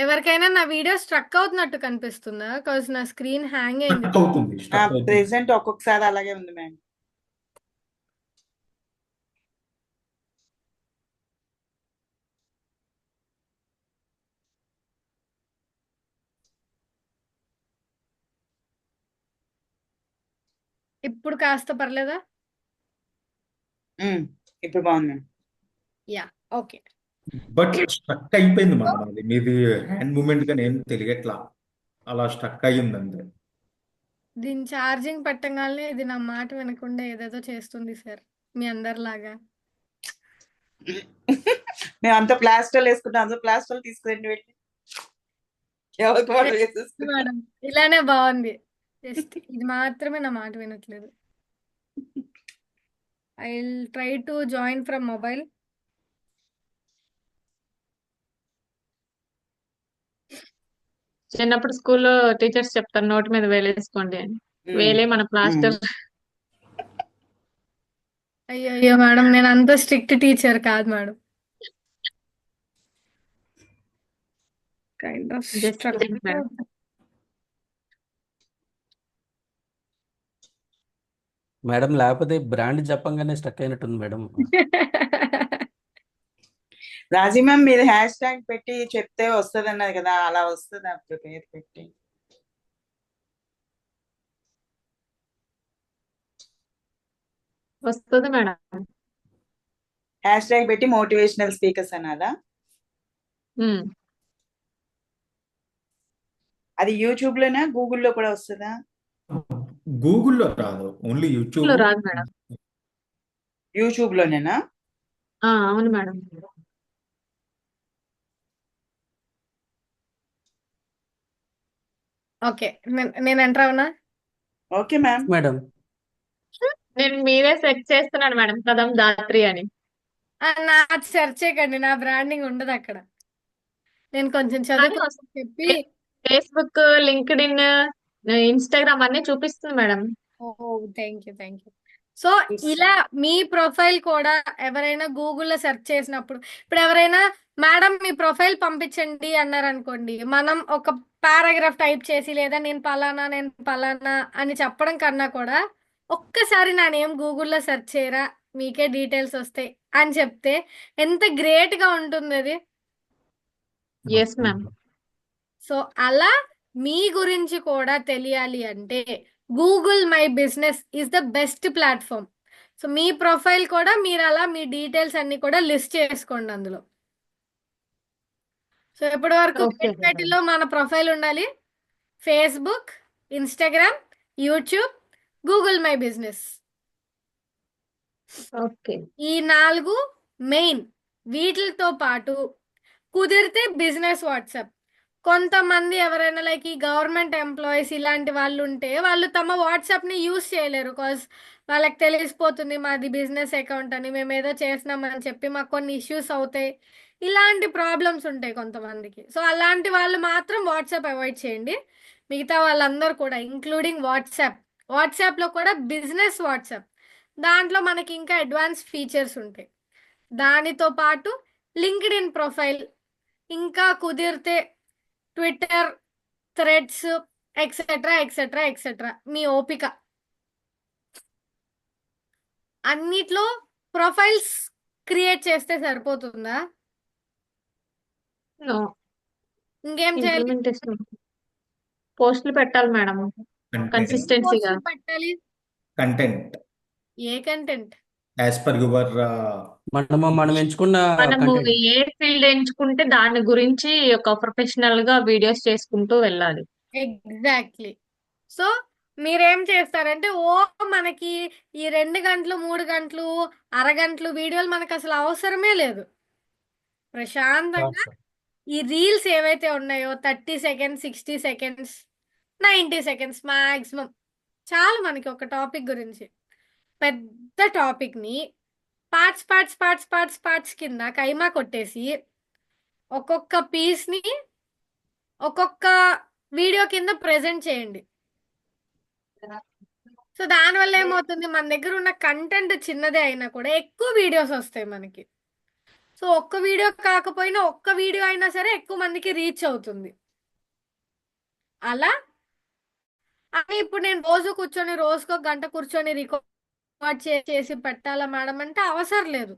ఎవరికైనా నా వీడియో స్ట్రక్ అవుతున్నట్టు కనిపిస్తుందా? బికాజ్ నా స్క్రీన్ హ్యాంగ్ అయింది. స్టక్ అవుతుంది, స్టక్ అవుతుంది. ప్రెసెంట్ ఒక్కొక్కసారి అలాగే ఉంది మేడం. ఇప్పుడు కాస్త పర్లేదా? ఇప్పుడు బాగుంది madam. Yeah, okay. But stuck అయిపోయింది మేడం, అది మీది హ్యాండ్ మూమెంట్ కానీ ఏం తెలియట్లా, అలా స్టక్ అయ్యింది అంతే. దీని ఛార్జింగ్ పెట్టగానే ఇది నా మాట వినకుండా ఏదేదో చేస్తుంది సార్, మీ అందరిలాగా. మేము అంత ప్లాస్టర్ వేసుకుంటాం, అంత ప్లాస్టర్ తీసుకురండి వెళ్ళి ఎవరికి వాళ్ళు వేసేసుకుంటాం. మేడం ఇలానే బాగుంది, జస్ట్ ఇది మాత్రమే నా మాట వినట్లేదు. I will try to join from mobile. చిన్నప్పుడు స్కూల్లో టీచర్స్ చెప్తారు నోటి మీద వేలేసుకోండి అని. వేలే మన ప్లాస్టర్. అయ్యో అయ్యో మేడం, నేను అంత స్ట్రిక్ట్ టీచర్ కాదు madam. Kind of Just kidding, madam. Madam లేకపోతే బ్రాండ్ చెప్పంగానే స్టక్ అయినట్టుంది మేడం. రాజీ మ్యామ్ మీరు హ్యాష్ ట్యాగ్ పెట్టి చెప్తే వస్తుంది అన్నది కదా, అలా వస్తుంది అప్పుడు పేరు పెట్టి. వస్తుంది మేడం. హ్యాష్ ట్యాగ్ పెట్టి మోటివేషనల్ స్పీకర్స్ అన్నదా? అది యూట్యూబ్ లోనా గూగుల్లో కూడా వస్తుందా? గూగుల్లో రాదు, ఓన్లీ యూట్యూబ్. రాదు మేడం. యూట్యూబ్ లోనేనా? అవును మేడం. ఓకే, నేను ఎంటర్ అవునా? Okay ma'am. మేడం. నేను మీరే సెర్చ్ చేస్తున్నాను మేడం, కదం దాత్రి అని. నా సెర్చ్ చేయకండి, నా బ్రాండింగ్ ఉండదు అక్కడ. నేను కొంచెం కానీ చదువుకో చెప్పి. ఫేస్బుక్, లింక్డ్ ఇన్, ఇన్స్టాగ్రామ్ అన్ని చూపిస్తుంది madam. Oh, thank you. So ఇలా మీ ప్రొఫైల్ కూడా ఎవరైనా గూగుల్లో సెర్చ్ చేసినప్పుడు, ఇప్పుడు ఎవరైనా మేడం మీ ప్రొఫైల్ పంపించండి అన్నారు అనుకోండి, మనం ఒక పారాగ్రాఫ్ టైప్ చేసి లేదా నేను పలానా అని చెప్పడం కన్నా కూడా ఒక్కసారి నా నేమ్ గూగుల్లో సెర్చ్ చేయరా మీకే డీటెయిల్స్ వస్తాయి అని చెప్తే ఎంత గ్రేట్గా ఉంటుంది అది. Yes ma'am. సో అలా మీ గురించి కూడా తెలియాలి అంటే Google my business is the best platform. So me profile కూడా మీరు అలా మీ డీటెయిల్స్ అన్ని కూడా లిస్ట్ చేసుకోండి అందులో. సో ఇప్పటి వరకు వాటిలో మన ప్రొఫైల్ ఉండాలి: Facebook, Instagram, YouTube, Google my business. Okay. ఈ 4 మెయిన్. వీటితో పాటు కుదిరితే బిజినెస్ వాట్సాప్. కొంతమంది ఎవరైనా లైక్ ఈ గవర్నమెంట్ ఎంప్లాయీస్ ఇలాంటి వాళ్ళు ఉంటే వాళ్ళు తమ వాట్సాప్ని యూజ్ చేయలేరు, కాజ్ వాళ్ళకి తెలిసిపోతుంది మాది బిజినెస్ అకౌంట్ అని, మేము ఏదో చేస్తున్నామని చెప్పి మాకు కొన్ని ఇష్యూస్ అవుతాయి, ఇలాంటి ప్రాబ్లమ్స్ ఉంటాయి కొంతమందికి. సో అలాంటి వాళ్ళు మాత్రం వాట్సాప్ అవాయిడ్ చేయండి. మిగతా వాళ్ళందరూ కూడా ఇంక్లూడింగ్ వాట్సాప్లో కూడా బిజినెస్ వాట్సాప్, దాంట్లో మనకి ఇంకా అడ్వాన్స్ ఫీచర్స్ ఉంటాయి. దానితో పాటు లింక్డ్ ఇన్ ప్రొఫైల్, ఇంకా కుదిరితే ట్విట్టర్, థ్రెడ్స్, ఎక్సెట్రా మీ ఓపిక. అన్నిట్లో ప్రొఫైల్స్ క్రియేట్ చేస్తే సరిపోతుందా? ఇంకేం చేయాలి? పోస్టులు పెట్టాలి మేడం, కన్సిస్టెన్సీగా పెట్టాలి. Content A content? As per your మనం ఎంచుకున్న మనము కంటెంట్. ఏ ఫీల్డ్ ఎంచుకుంటే దాని గురించి ఒక ప్రొఫెషనల్ గా వీడియోస్ చేసుకుంటూ వెళ్ళాలి. ఎగ్జాక్ట్లీ. సో మీరేం చేస్తారంటే మనకి ఈ 2 గంటలు 3 గంటలు అరగంటలు వీడియోలు మనకు అసలు అవసరమే లేదు. ప్రశాంతంగా ఈ రీల్స్ ఏవైతే ఉన్నాయో 30 సెకండ్స్, 60 సెకండ్స్, 90 సెకండ్స్ మాక్సిమం చాలు మనకి ఒక టాపిక్ గురించి. పెద్ద టాపిక్ని పార్ట్స్ కింద కైమా కొట్టేసి ఒక్కొక్క పీస్ని ఒక్కొక్క వీడియో కింద ప్రెజెంట్ చేయండి. సో దానివల్ల ఏమవుతుంది, మన దగ్గర ఉన్న కంటెంట్ చిన్నదే అయినా కూడా ఎక్కువ వీడియోస్ వస్తాయి మనకి. సో ఒక్క వీడియో కాకపోయినా ఒక్క వీడియో అయినా సరే ఎక్కువ మందికి రీచ్ అవుతుంది. అలా అని ఇప్పుడు నేను రోజుకో గంట కూర్చొని రికార్డ్ చేసి పెట్టాలా మేడం అంటే అవసరం లేదు.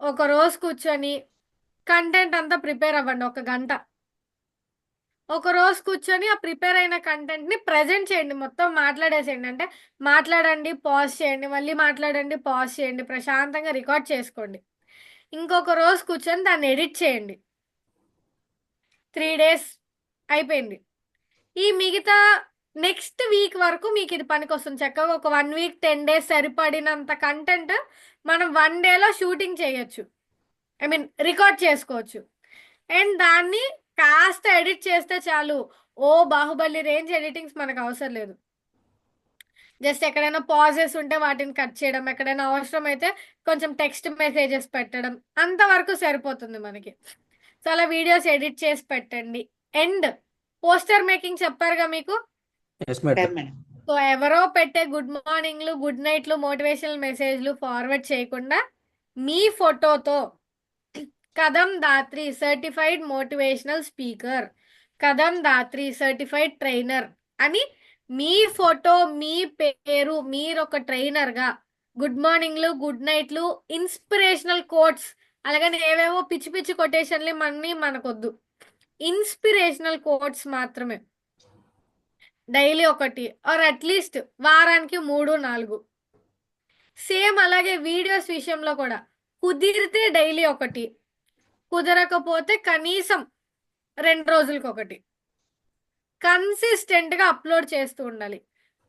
ఒక రోజు కూర్చొని కంటెంట్ అంతా ప్రిపేర్ అవ్వండి, 1 గంట. ఒక రోజు కూర్చొని ఆ ప్రిపేర్ అయిన కంటెంట్ని ప్రజెంట్ చేయండి, మొత్తం మాట్లాడేసేయండి. అంటే మాట్లాడండి, పాజ్ చేయండి, మళ్ళీ మాట్లాడండి, పాజ్ చేయండి, ప్రశాంతంగా రికార్డ్ చేసుకోండి. ఇంకొక రోజు కూర్చొని దాన్ని ఎడిట్ చేయండి. 3 days అయిపోయింది. ఈ మిగతా నెక్స్ట్ వీక్ వరకు మీకు ఇది పనికి వస్తుంది. చక్కగా ఒక 1 week 10 days సరిపడినంత కంటెంట్ మనం 1 dayలో షూటింగ్ చేయొచ్చు, ఐ మీన్ రికార్డ్ చేసుకోవచ్చు. అండ్ దాన్ని కాస్త ఎడిట్ చేస్తే చాలు. బాహుబలి రేంజ్ ఎడిటింగ్స్ మనకు అవసరం లేదు. జస్ట్ ఎక్కడైనా పాజెస్ ఉంటే వాటిని కట్ చేయడం, ఎక్కడైనా అవసరం అయితే కొంచెం టెక్స్ట్ మెసేజెస్ పెట్టడం, అంతవరకు సరిపోతుంది మనకి. సో అలా వీడియోస్ ఎడిట్ చేసి పెట్టండి. అండ్ పోస్టర్ మేకింగ్ చెప్పారుగా మీకు. సో ఎవరో పెట్టే గుడ్ మార్నింగ్లు, గుడ్ నైట్లు, మోటివేషనల్ మెసేజ్లు ఫార్వర్డ్ చేయకుండా మీ ఫోటోతో కదం దాత్రి సర్టిఫైడ్ మోటివేషనల్ స్పీకర్, కదం దాత్రి సర్టిఫైడ్ ట్రైనర్ అని మీ ఫోటో, మీ పేరు, మీరు ఒక ట్రైనర్గా గుడ్ మార్నింగ్లు, గుడ్ నైట్లు, ఇన్స్పిరేషనల్ కోట్స్, అలాగని ఏవేవో పిచ్చి పిచ్చి కొటేషన్లు మనకొద్దు. ఇన్స్పిరేషనల్ కోట్స్ మాత్రమే. డైలీ 1 ఆర్ అట్లీస్ట్ వారానికి 3-4. సేమ్ అలాగే వీడియోస్ విషయంలో కూడా కుదిరితే డైలీ 1, కుదరకపోతే కనీసం 2 రోజులకు 1 కన్సిస్టెంట్గా అప్లోడ్ చేస్తూ ఉండాలి.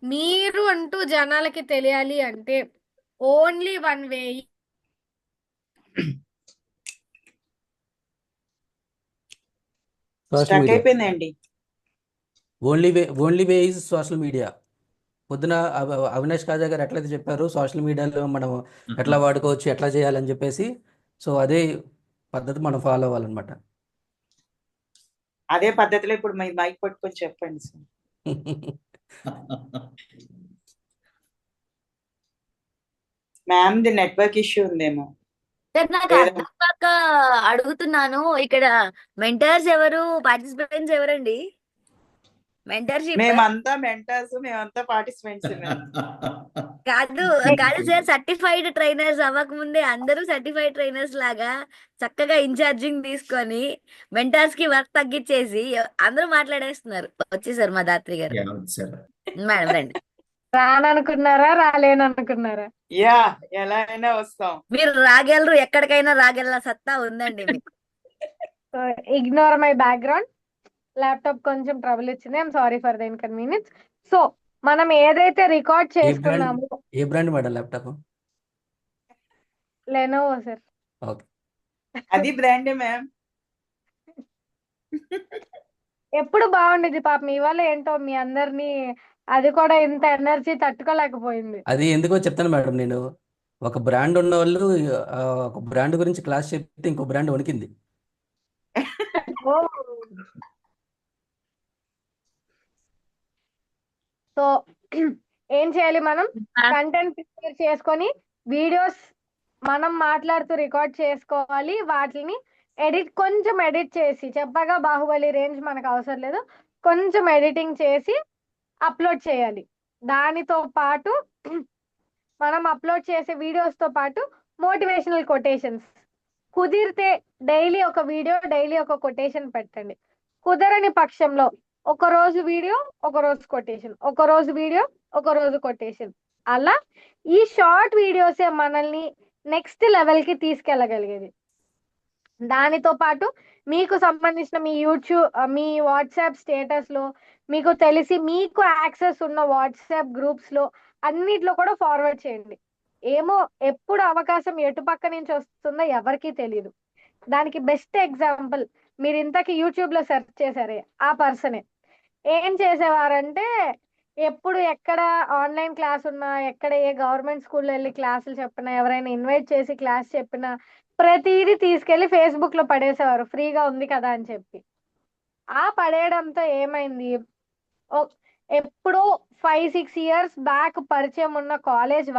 మీరు అంటూ జనాలకి తెలియాలి అంటే ఓన్లీ 1 వే. స్టక్ అయిపోయిందండి. Only way is social media. పొద్దున అవినాష్ కాజా గారు ఎట్లయితే చెప్పారు సోషల్ మీడియాలో మనం ఎట్లా వాడుకోవచ్చు, ఎట్లా చేయాలని చెప్పేసి, సో అదే పద్ధతి మనం ఫాలో అవ్వాలన్నమాట. అదే పద్ధతిలో ఇప్పుడు మీ మైక్ పట్టుకొని చెప్పండి sir. Ma'am the network issue ఉందేమో. సార్ నాకు అర్థం కాక అడుగుతున్నాను, ఇక్కడ మెంటర్స్ ఎవరు, పార్టిసిపెంట్స్ ఎవరండి? మెంటర్షిప్ మేమంతా మెంటర్స్, మేమంతా పార్టిసిపెంట్స్. కాదు కాదు సార్, సర్టిఫైడ్ ట్రైనర్స్ అవ్వక ముందే అందరూ సర్టిఫైడ్ ట్రైనర్స్ లాగా చక్కగా ఇన్ఛార్జింగ్ తీసుకొని మెంటర్స్ కి వర్క్ తగ్గించేసి అందరూ మాట్లాడేస్తున్నారు. వచ్చేసారు మా దాత్రి గారు. మేడం రండి. రాననుకున్నారా, రాలేననుకున్నారా? యా, ఎలా అయినా వస్తాం. మీరు రాగలరు, ఎక్కడికైనా రాగల సత్తా ఉందండి మీకు. Ignore my background. ల్యాప్టాప్ కొంచెం ట్రబుల్ ఇచ్చింది. I'm sorry for the inconvenience. So మనం ఏదైతే రికార్డ్ చేసుకున్నామో, ఏ brand madam laptop? Lenovo sir. Okay, అది బ్రాండ్ మ్యామ్. ఎప్పుడు బాగుండేది పాపం, ఇవాళ ఏంటో మీ అందరినీ అది కూడా ఇంత ఎనర్జీ తట్టుకోలేకపోయింది. అది ఎందుకో చెప్తాను మేడం. నేను ఒక బ్రాండ్ ఉన్న వాళ్ళు ఒక బ్రాండ్ గురించి క్లాస్ చెప్తే ఇంకో బ్రాండ్ వణికింది. సో ఏం చేయాలి, మనం కంటెంట్ ప్రిపేర్ చేసుకొని వీడియోస్ మనం మాట్లాడుతూ రికార్డ్ చేసుకోవాలి. వాటిని కొంచెం ఎడిట్ చేసి, చెప్పగా బాహుబలి రేంజ్ మనకు అవసరం లేదు, కొంచెం ఎడిటింగ్ చేసి అప్లోడ్ చేయాలి. దానితో పాటు మనం అప్లోడ్ చేసే వీడియోస్ తో పాటు మోటివేషనల్ కొటేషన్స్, కుదిరితే డైలీ ఒక వీడియో, డైలీ ఒక కొటేషన్ పెట్టండి. కుదరని పక్షంలో ఒక రోజు వీడియో, ఒక రోజు కొటేషన్, ఒక రోజు వీడియో, ఒక రోజు కొటేషన్. అలా ఈ షార్ట్ వీడియోసే మనల్ని నెక్స్ట్ లెవెల్ కి తీసుకెళ్ళగలిగేది. దానితో పాటు మీకు సంబంధించిన మీ యూట్యూబ్, మీ వాట్సాప్ స్టేటస్ లో, మీకు తెలిసి మీకు యాక్సెస్ ఉన్న వాట్సాప్ గ్రూప్స్ లో అన్నిట్లో కూడా ఫార్వర్డ్ చేయండి. ఏమో ఎప్పుడు అవకాశం ఎటుపక్క నుంచి వస్తుందో ఎవరికీ తెలియదు. దానికి బెస్ట్ ఎగ్జాంపుల్, మీరు ఇంతకీ యూట్యూబ్ లో సెర్చ్ చేశారే ఆ పర్సనే. ఏం చేసేవారంటే, ఎప్పుడు ఎక్కడ ఆన్లైన్ క్లాస్ ఉన్నా, ఎక్కడ ఏ గవర్నమెంట్ స్కూల్లో వెళ్ళి క్లాసులు చెప్పినా, ఎవరైనా ఇన్వైట్ చేసి క్లాస్ చెప్పినా ప్రతిదీ తీసుకెళ్లి ఫేస్బుక్ లో పడేసేవారు, ఫ్రీగా ఉంది కదా అని చెప్పి. ఆ పడేయడంతో ఏమైంది, ఎప్పుడో 5-6 years బ్యాక్ పరిచయం ఉన్న కాలేజ్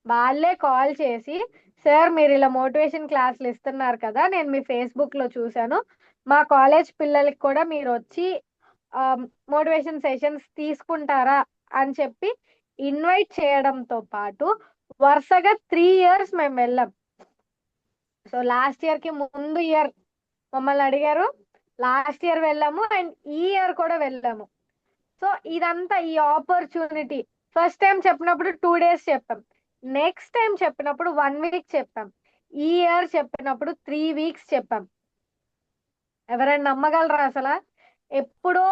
వాళ్ళే కాల్ చేసి, సార్ మీరు ఇలా మోటివేషన్ క్లాసులు ఇస్తున్నారు కదా, నేను మీ ఫేస్బుక్ లో చూశాను, మా కాలేజ్ పిల్లలకి కూడా మీరు వచ్చి మోటివేషన్ సెషన్స్ తీసుకుంటారా అని చెప్పి ఇన్వైట్ చేయడంతో పాటు వరుసగా 3 years మేము వెళ్ళాం. సో లాస్ట్ ఇయర్ కి ముందు ఇయర్ మమ్మల్ని అడిగారు, లాస్ట్ ఇయర్ వెళ్ళాము, అండ్ ఈ ఇయర్ కూడా వెళ్ళాము. సో ఇదంతా ఈ ఆపర్చునిటీ. ఫస్ట్ టైం చెప్పినప్పుడు 2 days చెప్పాం, నెక్స్ట్ టైం చెప్పినప్పుడు 1 week చెప్పాం, ఈ ఇయర్ చెప్పినప్పుడు 3 weeks చెప్పాం. ఎవరైనా నమ్మగలరా అసలు? ఎప్పుడో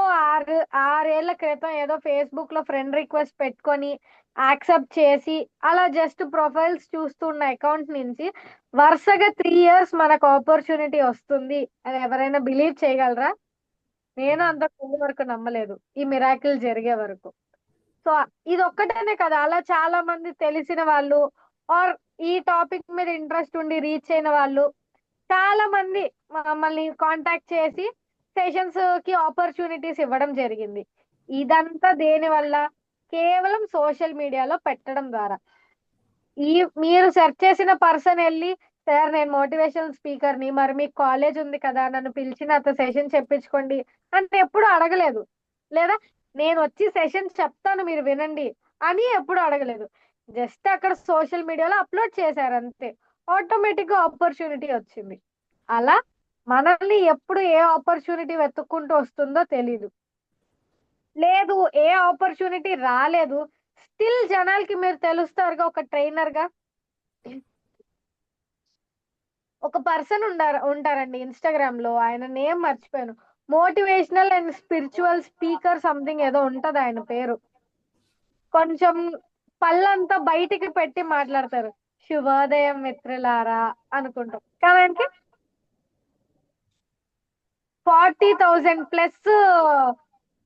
6 ఏళ్ల క్రితం ఏదో ఫేస్బుక్ లో ఫ్రెండ్ రిక్వెస్ట్ పెట్టుకొని యాక్సెప్ట్ చేసి అలా జస్ట్ ప్రొఫైల్స్ చూస్తున్న అకౌంట్ నుంచి వరుసగా 3 years మనకు ఆపర్చునిటీ వస్తుంది అని ఎవరైనా బిలీవ్ చేయగలరా? నేను అంత ముందు వరకు నమ్మలేదు, ఈ మిరాకిల్ జరిగే వరకు. సో ఇది ఒక్కటేనే కదా, అలా చాలా మంది తెలిసిన వాళ్ళు ఆర్ ఈ టాపిక్ మీద ఇంట్రెస్ట్ ఉండి రీచ్ అయిన వాళ్ళు చాలా మంది మమ్మల్ని కాంటాక్ట్ చేసి సెషన్స్ కి ఆపర్చునిటీస్ ఇవ్వడం జరిగింది. ఇదంతా దేని వల్ల? కేవలం సోషల్ మీడియాలో పెట్టడం ద్వారా. మీరు సెర్చ్ చేసిన పర్సన్ వెళ్ళి, సార్ నేను మోటివేషనల్ స్పీకర్ ని, మరి మీకు కాలేజ్ ఉంది కదా, నన్ను పిలిచి నాతో సెషన్ చెప్పించుకోండి అంటే ఎప్పుడు అడగలేదు. లేదా నేను వచ్చి సెషన్ చెప్తాను మీరు వినండి అని ఎప్పుడు అడగలేదు. జస్ట్ అక్కడ సోషల్ మీడియాలో అప్లోడ్ చేశారు అంతే, ఆటోమేటిక్ గా ఆపర్చునిటీ వచ్చింది. అలా మనల్ని ఎప్పుడు ఏ ఆపర్చునిటీ వెతుక్కుంటూ వస్తుందో తెలీదు. లేదు ఏ ఆపర్చునిటీ రాలేదు, స్టిల్ జనాలకి మీరు తెలుస్తారుగా ఒక ట్రైనర్ గా. ఒక పర్సన్ ఉంటారండి ఇన్స్టాగ్రామ్ లో, ఆయన నేమ్ మర్చిపోయాను, motivational and spiritual speaker something ఏదో ఉంటది ఆయన పేరు. కొంచెం పళ్ళంతా బయటికి పెట్టి మాట్లాడతారు, శుభోదయం మిత్రులారా అనుకుంటాం. కానీ ఆయనకి 40,000+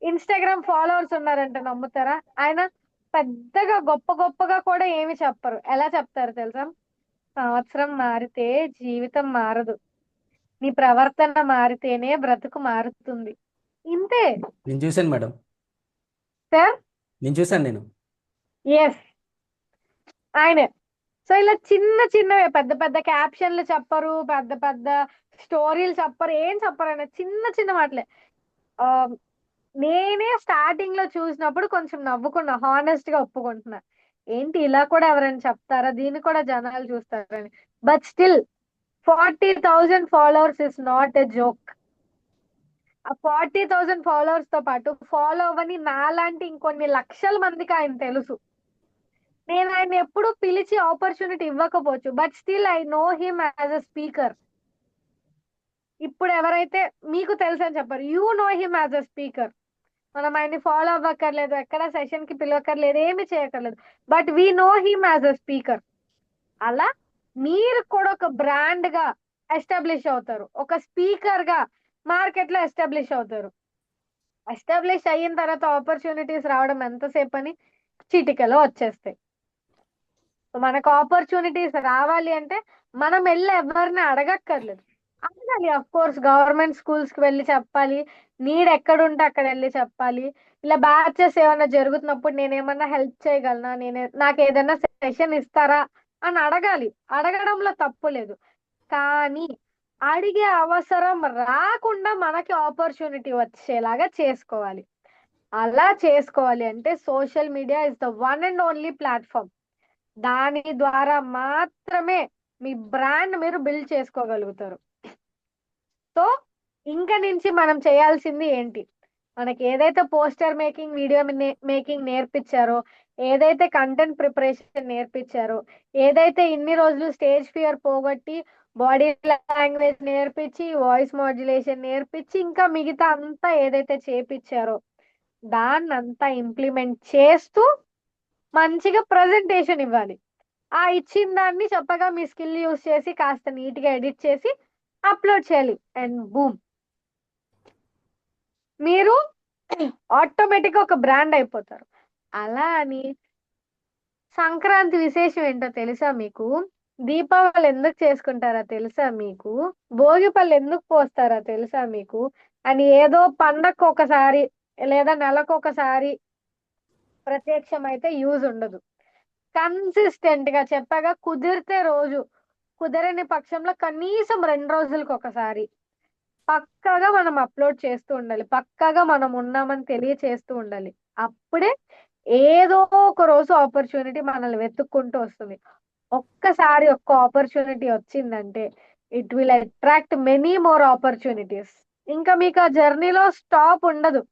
ఇన్స్టాగ్రామ్ ఫాలోవర్స్ ఉన్నారంటే నమ్ముతారా? ఆయన పెద్దగా గొప్పగా కూడా ఏమి చెప్పరు. ఎలా చెప్తారు తెలుసా? సంవత్సరం మారితే జీవితం మారదు, నీ ప్రవర్తన మారితేనే బ్రతుకు మారుతుంది. ఇంతే నేను చూశాను మేడం, సార్. నేను చూశాను నేను. ఎస్, ఆయనే. సో ఇలా చిన్నవే, పెద్ద పెద్ద క్యాప్షన్లు చెప్పరు, పెద్ద పెద్ద స్టోరీలు చెప్పరు, ఏం చెప్పరు. ఆయన చిన్న మాటలే. ఆ, నేనే స్టార్టింగ్ లో చూసినప్పుడు కొంచెం నవ్వుకున్నా, హానెస్ట్ గా ఒప్పుకుంటున్నా. ఏంటి ఇలా కూడా ఎవరైనా చెప్తారా, దీన్ని కూడా జనాలు చూస్తారని. But still 40,000 followers is not a joke. ఆ 40,000 ఫాలోవర్స్ తో పాటు ఫాలో అవ్వని నాలాంటి ఇంకొన్ని లక్షల మందికి ఆయన తెలుసు. నేను ఆయన ఎప్పుడు పిలిచి ఆపర్చునిటీ ఇవ్వకపోవచ్చు, but still I know him as a speaker. ఇప్పుడు ఎవరైతే మీకు తెలుసు అని చెప్పారు, you know him as a speaker. మనం ఆయన్ని ఫాలో అవ్వక్కర్లేదు, ఎక్కడ సెషన్ కి పిలవక్కర్లేదు, ఏమి చేయక్కర్లేదు, but we know him as a speaker. అలా మీరు కూడా ఒక బ్రాండ్ గా ఎస్టాబ్లిష్ అవుతారు, ఒక స్పీకర్ గా మార్కెట్ లో ఎస్టాబ్లిష్ అవుతారు. ఎస్టాబ్లిష్ అయిన తర్వాత ఆపర్చునిటీస్ రావడం ఎంతసేపు అని చిటికలో వచ్చేస్తాయి. మనకు ఆపర్చునిటీస్ రావాలి అంటే మనం వెళ్ళి ఎవరిని అడగక్కర్లేదు, అడగాలి. అఫ్ కోర్స్ గవర్నమెంట్ స్కూల్స్ కి వెళ్ళి చెప్పాలి, నీడ్ ఎక్కడుంటే అక్కడ వెళ్ళి చెప్పాలి. ఇలా బ్యాచెస్ ఏమైనా జరుగుతున్నప్పుడు నేను ఏమన్నా హెల్ప్ చేయగలనా, నాకు ఏదైనా సెషన్ ఇస్తారా అని అడగాలి. అడగడంలో తప్పు లేదు, కానీ అడిగే అవసరం రాకుండా మనకి ఆపర్చునిటీ వచ్చేలాగా చేసుకోవాలి. అలా చేసుకోవాలి అంటే social media is the one and only platform. దాని ద్వారా మాత్రమే మీ బ్రాండ్ మీరు బిల్డ్ చేసుకోగలుగుతారు. సో ఇంకా నుంచి మనం చేయాల్సింది ఏంటి, మనకి ఏదైతే పోస్టర్ మేకింగ్, వీడియో మేకింగ్ నేర్పించారో, ఏదైతే కంటెంట్ ప్రిపరేషన్ నేర్పించారో, ఏదైతే ఇన్ని రోజులు స్టేజ్ ఫియర్ పోగొట్టి బాడీ లాంగ్వేజ్ నేర్పించి, వాయిస్ మాడ్యులేషన్ నేర్పించి, ఇంకా మిగతా అంతా ఏదైతే చేపించారో దాన్నంతా ఇంప్లిమెంట్ చేస్తూ మంచిగా ప్రజెంటేషన్ ఇవ్వాలి. ఆ ఇచ్చిన దాన్ని చెప్పగా మీ స్కిల్ యూస్ చేసి కాస్త నీట్ గా ఎడిట్ చేసి అప్లోడ్ చేయాలి, అండ్ బూమ్, మీరు ఆటోమేటిక్ గా ఒక బ్రాండ్ అయిపోతారు. అలా అని సంక్రాంతి విశేషం ఏంటో తెలుసా మీకు? దీపావళి ఎందుకు చేసుకుంటారా తెలుసా మీకు? భోగి పళ్ళు ఎందుకు పోస్తారా తెలుసా మీకు? అని ఏదో పండగకు ఒకసారి లేదా నెలకు ఒకసారి ప్రత్యక్షం అయితే యూజ్ ఉండదు. కన్సిస్టెంట్ గా చెప్పగా, కుదిరితే రోజు, కుదరని పక్షంలో కనీసం 2 రోజులకు ఒకసారి పక్కాగా మనం అప్లోడ్ చేస్తూ ఉండాలి, పక్కాగా మనం ఉన్నామని తెలియచేస్తూ ఉండాలి. అప్పుడే ఏదో ఒక రోజు ఆపర్చునిటీ మనల్ని వెతుక్కుంటూ వస్తుంది. ఒక్కసారి ఒక్క ఆపర్చునిటీ వచ్చిందంటే it will attract many more opportunities. ఇంకా మీకు ఆ జర్నీలో స్టాప్ ఉండదు.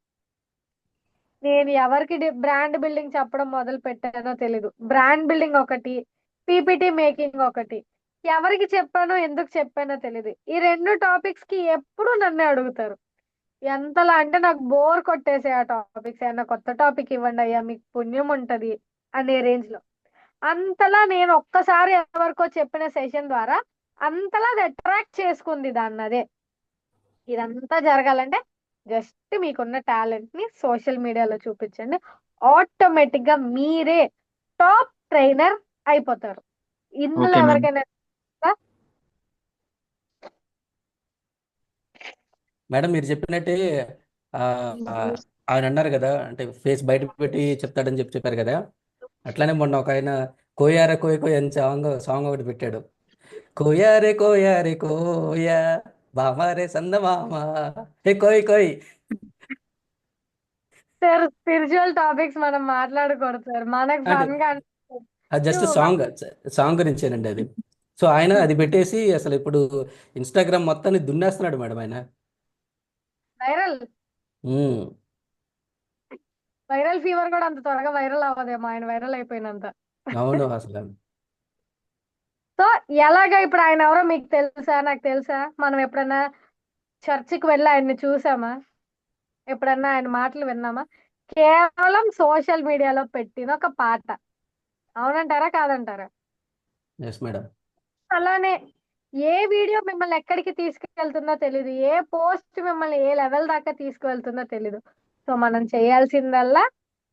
నేను ఎవరికి బ్రాండ్ బిల్డింగ్ చెప్పడం మొదలు పెట్టానో తెలీదు. బ్రాండ్ బిల్డింగ్ ఒకటి, పీపీటీ మేకింగ్ ఒకటి. ఎవరికి చెప్పానో ఎందుకు చెప్పానో తెలీదు. ఈ 2 టాపిక్స్ కి ఎప్పుడు నన్నే అడుగుతారు. ఎంతలా అంటే నాకు బోర్ కొట్టేసే ఆ టాపిక్స్. ఏమన్నా కొత్త టాపిక్ ఇవ్వండి అయ్యా, మీకు పుణ్యం ఉంటది అనే రేంజ్ లో. అంతలా నేను ఒక్కసారి ఎవరికో చెప్పిన సెషన్ ద్వారా అంతలా అది అట్రాక్ట్ చేసుకుంది దాన్ని. అదే ఇదంతా జరగాలంటే జస్ట్ మీకున్న టాలెంట్ ని సోషల్ మీడియాలో చూపించండి, ఆటోమేటిక్ గా మీరే టాప్ ట్రైనర్ అయిపోతారు. ఇందులో ఓకే మేడం. ఎవరికైనా మేడం మీరు చెప్పినట్టే ఆ, ఆ, ఆయన అన్నారు కదా, అంటే ఫేస్ బయట పెట్టి చెప్తాడని చెప్పారు కదా. అట్లానే మొన్న ఒక ఆయన కోయారే కోయ కోయ అని సాంగ్ ఒకటి పెట్టాడు. కోయారే కోయారే కోయ బామారే సందమామ హే కోయ్ కోయ్. సార్ స్పిరిచువల్ టాపిక్స్ మనం మాట్లాడకూడదు సార్, మనకు అంటే ఫన్ గా అది జస్ట్ సాంగ్ గురించేనండి అది. సో ఆయన అది పెట్టేసి అసలు ఇప్పుడు ఇన్స్టాగ్రామ్ మొత్తాన్ని దున్నేస్తున్నాడు మేడం ఆయన. వైరల్ ఉమ్, వైరల్ ఫీవర్ కూడా అంత త్వరగా వైరల్ అవ్వదేమో ఆయన వైరల్ అయిపోయినంత. అవును అసలు. సో ఎలాగా ఇప్పుడు ఆయన ఎవరో మీకు తెలుసా, నాకు తెలుసా? మనం ఎప్పుడన్నా చర్చికి వెళ్ళి ఆయన్ని చూసామా? ఎప్పుడన్నా ఆయన మాటలు విన్నామా? కేవలం సోషల్ మీడియాలో పెట్టిన ఒక పాట. అవునంటారా కాదంటారా? Yes madam. అలానే ఏ వీడియో మిమ్మల్ని ఎక్కడికి తీసుకెళ్తుందో తెలీదు, ఏ పోస్ట్ మిమ్మల్ని ఏ లెవెల్ దాకా తీసుకువెళ్తుందో తెలీదు, సో మనం చేయాల్సిందల్లా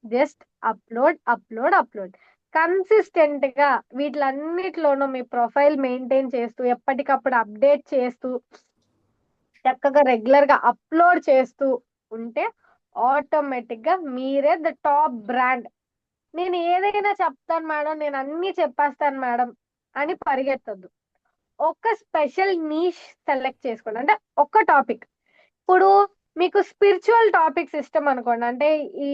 just upload upload upload consistent గా వీటిలన్నిటిలోనూ మీ ప్రొఫైల్ మెయింటైన్ చేస్తూ ఎప్పటికప్పుడు అప్డేట్ చేస్తూ చక్కగా రెగ్యులర్ గా అప్లోడ్ చేస్తూ ఉంటే ఆటోమేటిక్ గా మీరే ద టాప్ బ్రాండ్. నేను ఏదైనా చెప్తాను మేడం, నేను అన్ని చెప్పేస్తాను మేడం అని పరిగెత్తద్దు. ఒక స్పెషల్ నీష్ సెలెక్ట్ చేసుకోండి. అంటే ఒక్క టాపిక్. ఇప్పుడు మీకు స్పిరిచువల్ టాపిక్స్ ఇష్టం అనుకోండి, అంటే ఈ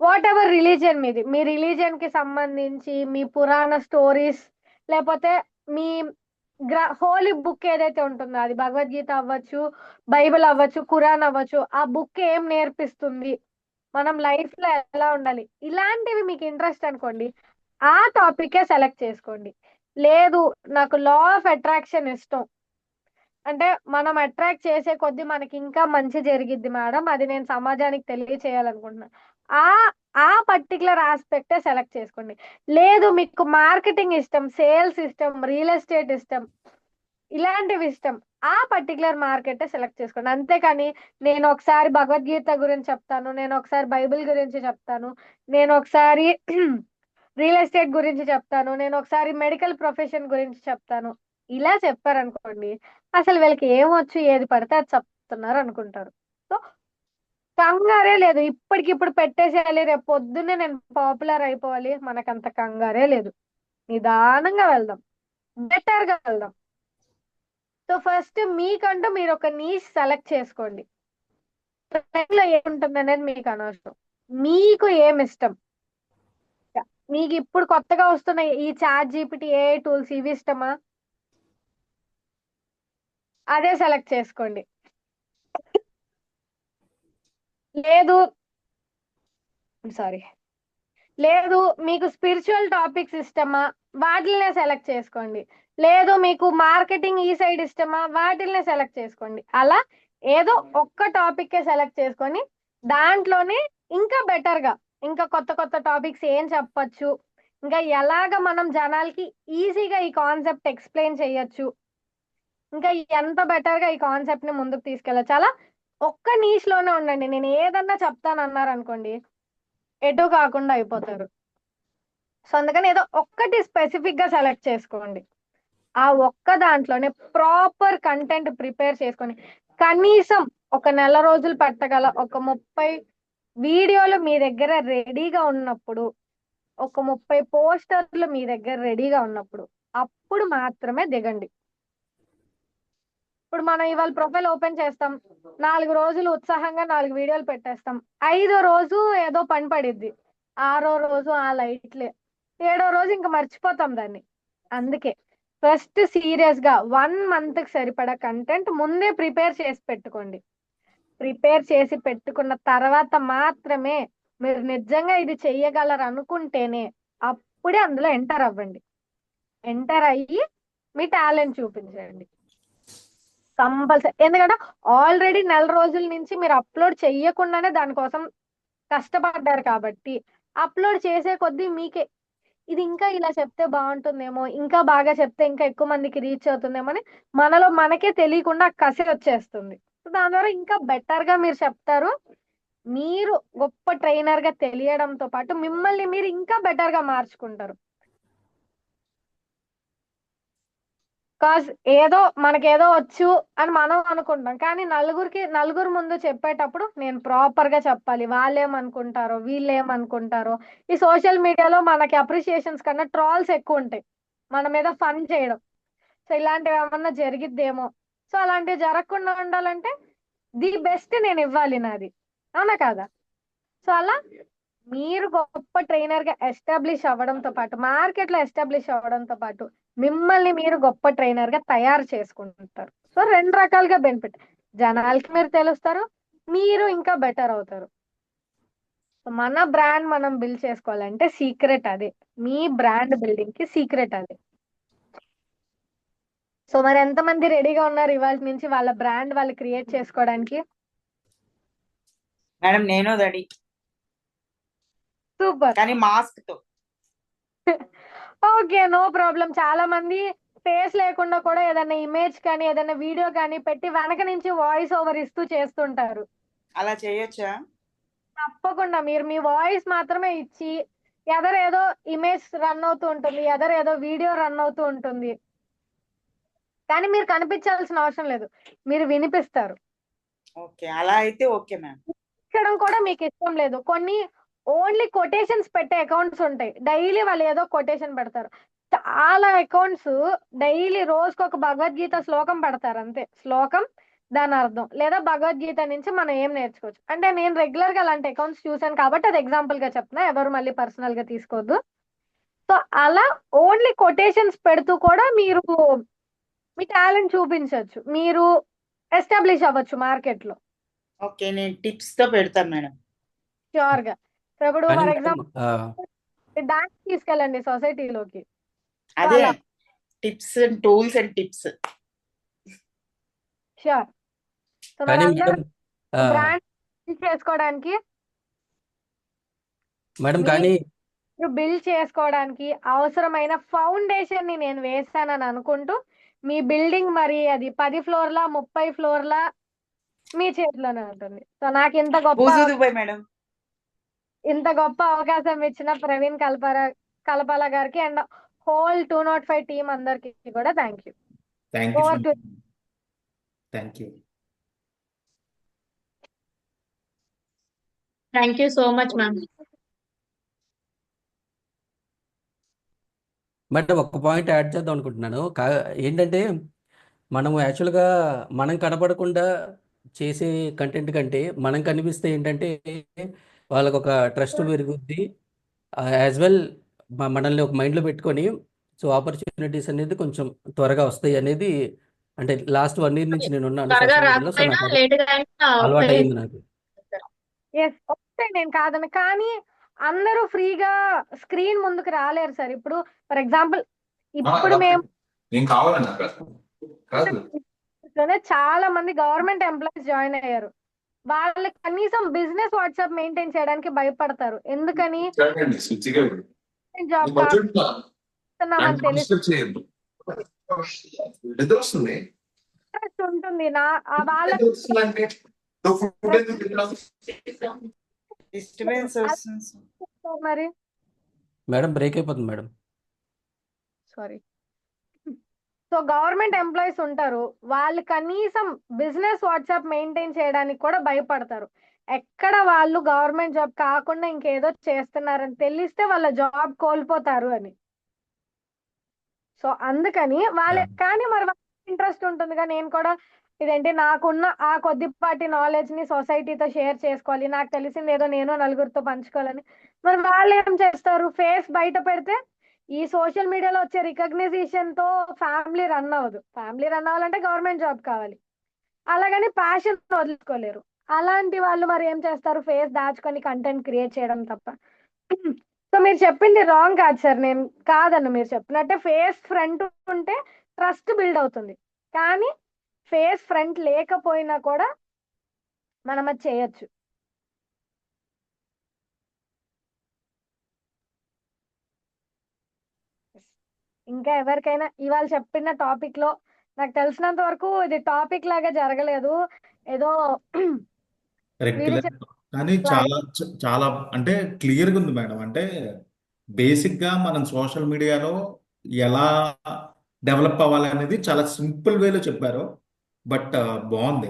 వాట్ ఎవర్ రిలీజియన్ మీది, మీ రిలీజియన్ కి సంబంధించి మీ పురాణ స్టోరీస్, లేకపోతే మీ హోలీ బుక్ ఏదైతే ఉంటుందో అది భగవద్గీత అవ్వచ్చు, బైబిల్ అవ్వచ్చు, ఖురాన్ అవ్వచ్చు, ఆ బుక్ ఏం నేర్పిస్తుంది, మనం లైఫ్ లో ఎలా ఉండాలి, ఇలాంటివి మీకు ఇంట్రెస్ట్ అనుకోండి, ఆ టాపికే సెలెక్ట్ చేసుకోండి. లేదు నాకు లా ఆఫ్ అట్రాక్షన్ ఇష్టం అంటే మనం అట్రాక్ట్ చేసే కొద్దీ మనకి ఇంకా మంచి జరిగిద్ది మేడం, అది నేను సమాజానికి తెలియచేయాలనుకుంటున్నాను, ఆ ఆ పర్టికులర్ ఆస్పెక్టే సెలెక్ట్ చేసుకోండి. లేదు మీకు మార్కెటింగ్ ఇష్టం, సేల్స్ ఇష్టం, రియల్ ఎస్టేట్ ఇష్టం, ఇలాంటివి ఇష్టం, ఆ పర్టికులర్ మార్కెటే సెలెక్ట్ చేసుకోండి. అంతేకాని నేను ఒకసారి భగవద్గీత గురించి చెప్తాను, నేను ఒకసారి బైబిల్ గురించి చెప్తాను, నేను ఒకసారి రియల్ ఎస్టేట్ గురించి చెప్తాను, నేను ఒకసారి మెడికల్ ప్రొఫెషన్ గురించి చెప్తాను, ఇలా చెప్పారనుకోండి అసలు వీళ్ళకి ఏమొచ్చు ఏది పడితే అది చెప్తున్నారు అనుకుంటారు. సో కంగారే లేదు, ఇప్పటికిప్పుడు పెట్టేసేయాలి, రేపు పొద్దున్నే నేను పాపులర్ అయిపోవాలి, మనకంత కంగారే లేదు. నిదానంగా వెళ్దాం, బెటర్ గా వెళ్దాం. సో ఫస్ట్ మీకంటూ మీరు ఒక నీష్ సెలెక్ట్ చేసుకోండి. లో ఏముంటుంది అనేది మీకు అనవసరం, మీకు ఏమి ఇష్టం. మీకు ఇప్పుడు కొత్తగా వస్తున్న ఈ చాట్ జీపీటీ, ఏఐ టూల్స్ ఇవి ఇష్టమా, అదే సెలెక్ట్ చేసుకోండి. లేదు సారీ లేదు మీకు స్పిరిచువల్ టాపిక్స్ ఇష్టమా, వాటిల్నే సెలెక్ట్ చేసుకోండి. లేదు మీకు మార్కెటింగ్ ఈ సైడ్ ఇష్టమా, వాటిల్నే సెలెక్ట్ చేసుకోండి. అలా ఏదో ఒక్క టాపిక్ సెలెక్ట్ చేసుకొని దాంట్లోనే ఇంకా బెటర్ గా ఇంకా కొత్త కొత్త టాపిక్స్ ఏం చెప్పచ్చు, ఇంకా ఎలాగ మనం జనాలకి ఈజీగా ఈ కాన్సెప్ట్ ఎక్స్ప్లెయిన్ చేయొచ్చు, ఇంకా ఎంత బెటర్ గా ఈ కాన్సెప్ట్ ని ముందుకు తీసుకెళ్ళచ్చు. అలా ఒక్క నీష్ లోనే ఉండండి. నేను ఏదన్నా చెప్తాను అన్నారు అనుకోండి ఎటు కాకుండా అయిపోతారు. సో అందుకని ఏదో ఒక్కటి స్పెసిఫిక్ గా సెలెక్ట్ చేసుకోండి. ఆ ఒక్క దాంట్లోనే ప్రాపర్ కంటెంట్ ప్రిపేర్ చేసుకొని కనీసం ఒక నెల రోజులు పట్టగల ఒక 30 వీడియోలు మీ దగ్గర రెడీగా ఉన్నప్పుడు, ఒక 30 పోస్టర్లు మీ దగ్గర రెడీగా ఉన్నప్పుడు అప్పుడు మాత్రమే దిగండి. ఇప్పుడు మనం ఇవాళ ప్రొఫైల్ ఓపెన్ చేస్తాం, 4 రోజులు ఉత్సాహంగా 4 వీడియోలు పెట్టేస్తాం, 5వ రోజు ఏదో పని పడిద్ది, 6వ రోజు ఆ లైట్లే, 7వ రోజు ఇంకా మర్చిపోతాం దాన్ని. అందుకే ఫస్ట్ సీరియస్ గా 1 మంత్ కి సరిపడా కంటెంట్ ముందే ప్రిపేర్ చేసి పెట్టుకోండి. ప్రిపేర్ చేసి పెట్టుకున్న తర్వాత మాత్రమే మీరు నిజంగా ఇది చెయ్యగలరు అనుకుంటేనే అప్పుడే అందులో ఎంటర్ అవ్వండి. ఎంటర్ అయ్యి మీ టాలెంట్ చూపించండి కంపల్సరీ. ఎందుకంటే ఆల్రెడీ నెల రోజుల నుంచి మీరు అప్లోడ్ చెయ్యకుండానే దానికోసం కష్టపడ్డారు కాబట్టి అప్లోడ్ చేసే కొద్దీ మీకే ఇది ఇంకా ఇలా చెప్తే బాగుంటుందేమో, ఇంకా బాగా చెప్తే ఇంకా ఎక్కువ మందికి రీచ్ అవుతుందేమో అని మనలో మనకే తెలియకుండా కసి వచ్చేస్తుంది. దాని ద్వారా ఇంకా బెటర్ గా మీరు చెప్తారు. మీరు గొప్ప ట్రైనర్ గా తెలియడంతో పాటు మిమ్మల్ని మీరు ఇంకా బెటర్ గా మార్చుకుంటారు. కాజ్ ఏదో మనకేదో వచ్చు అని మనం అనుకుంటాం, కానీ నలుగురు ముందు చెప్పేటప్పుడు నేను ప్రాపర్ గా చెప్పాలి, వాళ్ళేమనుకుంటారో వీళ్ళేమనుకుంటారో. ఈ సోషల్ మీడియాలో మనకి అప్రిషియేషన్స్ కన్నా ట్రాల్స్ ఎక్కువ ఉంటాయి, మన మీద ఫన్ చేయడం. సో ఇలాంటివి ఏమన్నా జరిగిద్దేమో. సో అలాంటివి జరగకుండా ఉండాలంటే ది బెస్ట్ నేను ఇవ్వాలి నాది, అవునా కాదా? సో అలా మీరు గొప్ప ట్రైనర్ గా ఎస్టాబ్లిష్ అవ్వడంతో పాటు, మార్కెట్ లో ఎస్టాబ్లిష్ అవ్వడంతో పాటు మిమ్మల్ని మీరు గొప్ప ట్రైనర్ గా తయారు చేసుకుంటారు. సో 2 రకాలుగా బెనిఫిట్, జనాలకి మీరు తెలుస్తారు, మీరు ఇంకా బెటర్ అవుతారు. మన బ్రాండ్ మనం బిల్డ్ చేసుకోవాలంటే సీక్రెట్ అదే, మీ బ్రాండ్ బిల్డింగ్ కి సీక్రెట్ అదే. సో మరి ఎంతమంది రెడీగా ఉన్నారు ఇవాళ నుంచి వాళ్ళ బ్రాండ్ వాళ్ళు క్రియేట్ చేసుకోవడానికి? మేడం నేను రెడీ, సూపర్. కానీ మాస్క్ తో. Okay, no problem. చాలా మంది ఫేస్ లేకుండా కూడా ఏదైనా ఇమేజ్ కానీ ఏదైనా వీడియో కానీ పెట్టి వెనక నుంచి వాయిస్ ఓవర్ ఇస్తూ చేస్తుంటారు. అలా చేయొచ్చా? తప్పకుండా మీరు మీ వాయిస్ మాత్రమే ఇచ్చి ఏదో ఇమేజ్ రన్ అవుతూ ఉంటుంది, ఏదో వీడియో రన్ అవుతూ ఉంటుంది, కానీ మీరు కనిపించాల్సిన అవసరం లేదు, మీరు వినిపిస్తారు. ఓకే, అలా అయితే ఓకే మ్యామ్. ఇచ్చడం కూడా మీకు ఇష్టం లేదు. కొన్ని ఓన్లీ కొటేషన్స్ పెట్టే అకౌంట్స్ ఉంటాయి, డైలీ వాళ్ళు ఏదో కొటేషన్ పెడతారు. చాలా అకౌంట్స్ డైలీ రోజుకు ఒక భగవద్గీత శ్లోకం పెడతారు, అంతే. శ్లోకం, దాని అర్థం, లేదా భగవద్గీత నుంచి మనం ఏం నేర్చుకోవచ్చు. అంటే నేను రెగ్యులర్ గా అలాంటి అకౌంట్స్ చూసాను కాబట్టి అది ఎగ్జాంపుల్ గా చెప్తున్నా, ఎవరు మళ్ళీ పర్సనల్ గా తీసుకోవద్దు. సో అలా ఓన్లీ కొటేషన్స్ పెడుతూ కూడా మీరు మీ టాలెంట్ చూపించవచ్చు, మీరు ఎస్టాబ్లిష్ అవ్వచ్చు మార్కెట్ లో. ఓకే, నేను టిప్స్ తో పెడతాను మేడం. ష్యూర్ గా. సో ఇప్పుడు కానీ ఫర్ మేడం ఎగ్జాంపుల్ డాన్స్ తీసుకెళ్ళండి సొసైటీలోకి, అదే tips and tools and tips. Sure. So కానీ మనందరం మేడం బ్రాండ్ చేసుకోవడానికి, మేడం కానీ మీరు బిల్డ్ చేసుకోవడానికి అవసరమైన ఫౌండేషన్ ని నేను వేస్తానని అనుకుంటూ, మీ బిల్డింగ్ మరి అది 10 ఫ్లోర్లా 30 ఫ్లోర్లా మీ చేతిలోనే ఉంటుంది. సో నాకు ఇంత మేడం గొప్ప అవకాశం ఇచ్చిన ప్రవీణ్ కలపాల గారికి అండ్ హోల్ 205 టీం అందరికి కూడా thank you. Thank you. Thank you so much ma'am. Madam ఒక పాయింట్ యాడ్ చేద్దాం అనుకుంటున్నాను. ఏంటంటే మనము యాక్చువల్గా మనం కనపడకుండా చేసే కంటెంట్ కంటే మనం కనిపిస్తే ఏంటంటే వాళ్ళకు ఒక ట్రస్ట్ పెరుగుద్ది, యాజ్ వెల్ మనల్ని ఒక మైండ్లో పెట్టుకొని సో ఆపర్చునిటీస్ అనేది కొంచెం త్వరగా వస్తాయి అనేది, అంటే లాస్ట్ 1 year నుంచి నేను ఉన్నాను త్వరగా సోషల్ మీడియాలో, సో రాకపోయినా నాకు లేట్ గా అయినా అలవాటు అయింది నాకు. వస్తే నేను కాదని, కానీ అందరూ ఫ్రీగా స్క్రీన్ ముందుకు రాలేరు సార్. ఇప్పుడు ఫర్ ఎగ్జాంపుల్ ఇప్పుడు మేము చాలా మంది గవర్నమెంట్ ఎంప్లాయీస్ జాయిన్ అయ్యారు, వాళ్ళు కనీసం బిజినెస్ వాట్సాప్ మెయింటైన్ చేయడానికి భయపడతారు. ఎందుకని? జాబ్ ఉంటుంది నా వాళ్ళ మరి మేడం బ్రేక్ అయిపోతుంది madam. Sorry. So government employees ఉంటారు, వాళ్ళు కనీసం బిజినెస్ వాట్సాప్ మెయింటైన్ చేయడానికి కూడా భయపడతారు. ఎక్కడ వాళ్ళు గవర్నమెంట్ జాబ్ కాకుండా ఇంకేదో చేస్తున్నారని తెలిస్తే వాళ్ళ జాబ్ కోల్పోతారు అని. సో అందుకని కానీ మరి ఇంట్రెస్ట్ ఉంటుందిగా, నేను కూడా ఇదేంటి నాకున్న ఆ కొద్దిపాటి నాలెడ్జ్ ని సొసైటీతో షేర్ చేసుకోవాలి, నాకు తెలిసింది ఏదో నేను నలుగురితో పంచుకోవాలని. మరి వాళ్ళు ఏం చేస్తారు? ఫేస్ బయట పెడితే ఈ సోషల్ మీడియాలో వచ్చే రికగ్నైజేషన్ తో ఫ్యామిలీ రన్ అవ్వదు. ఫ్యామిలీ రన్ అవ్వాలంటే గవర్నమెంట్ జాబ్ కావాలి, అలాగని ప్యాషన్ వదులుకోలేరు. అలాంటి వాళ్ళు మరి ఏం చేస్తారు? ఫేస్ దాచుకొని కంటెంట్ క్రియేట్ చేయడం తప్ప. సో మీరు చెప్పింది రాంగ్ కాదు సార్, నేను కాదన్న, మీరు చెప్పినట్టే ఫేస్ ఫ్రంట్ ఉంటే ట్రస్ట్ బిల్డ్ అవుతుంది, కానీ ఫేస్ ఫ్రంట్ లేకపోయినా కూడా మనం అది చేయొచ్చు. ఇంకా ఎవరికైనా ఇవాళ చెప్పిన టాపిక్ లో నాకు తెలిసినంత వరకు ఇది టాపిక్ లాగా జరగలేదు, ఏదో కానీ చాలా చాలా అంటే క్లియర్గా ఉంది మేడం. అంటే బేసిక్ గా మనం సోషల్ మీడియాలో ఎలా డెవలప్ అవ్వాలి అనేది చాలా సింపుల్ వేలో చెప్పారు. బట్ బాగుంది.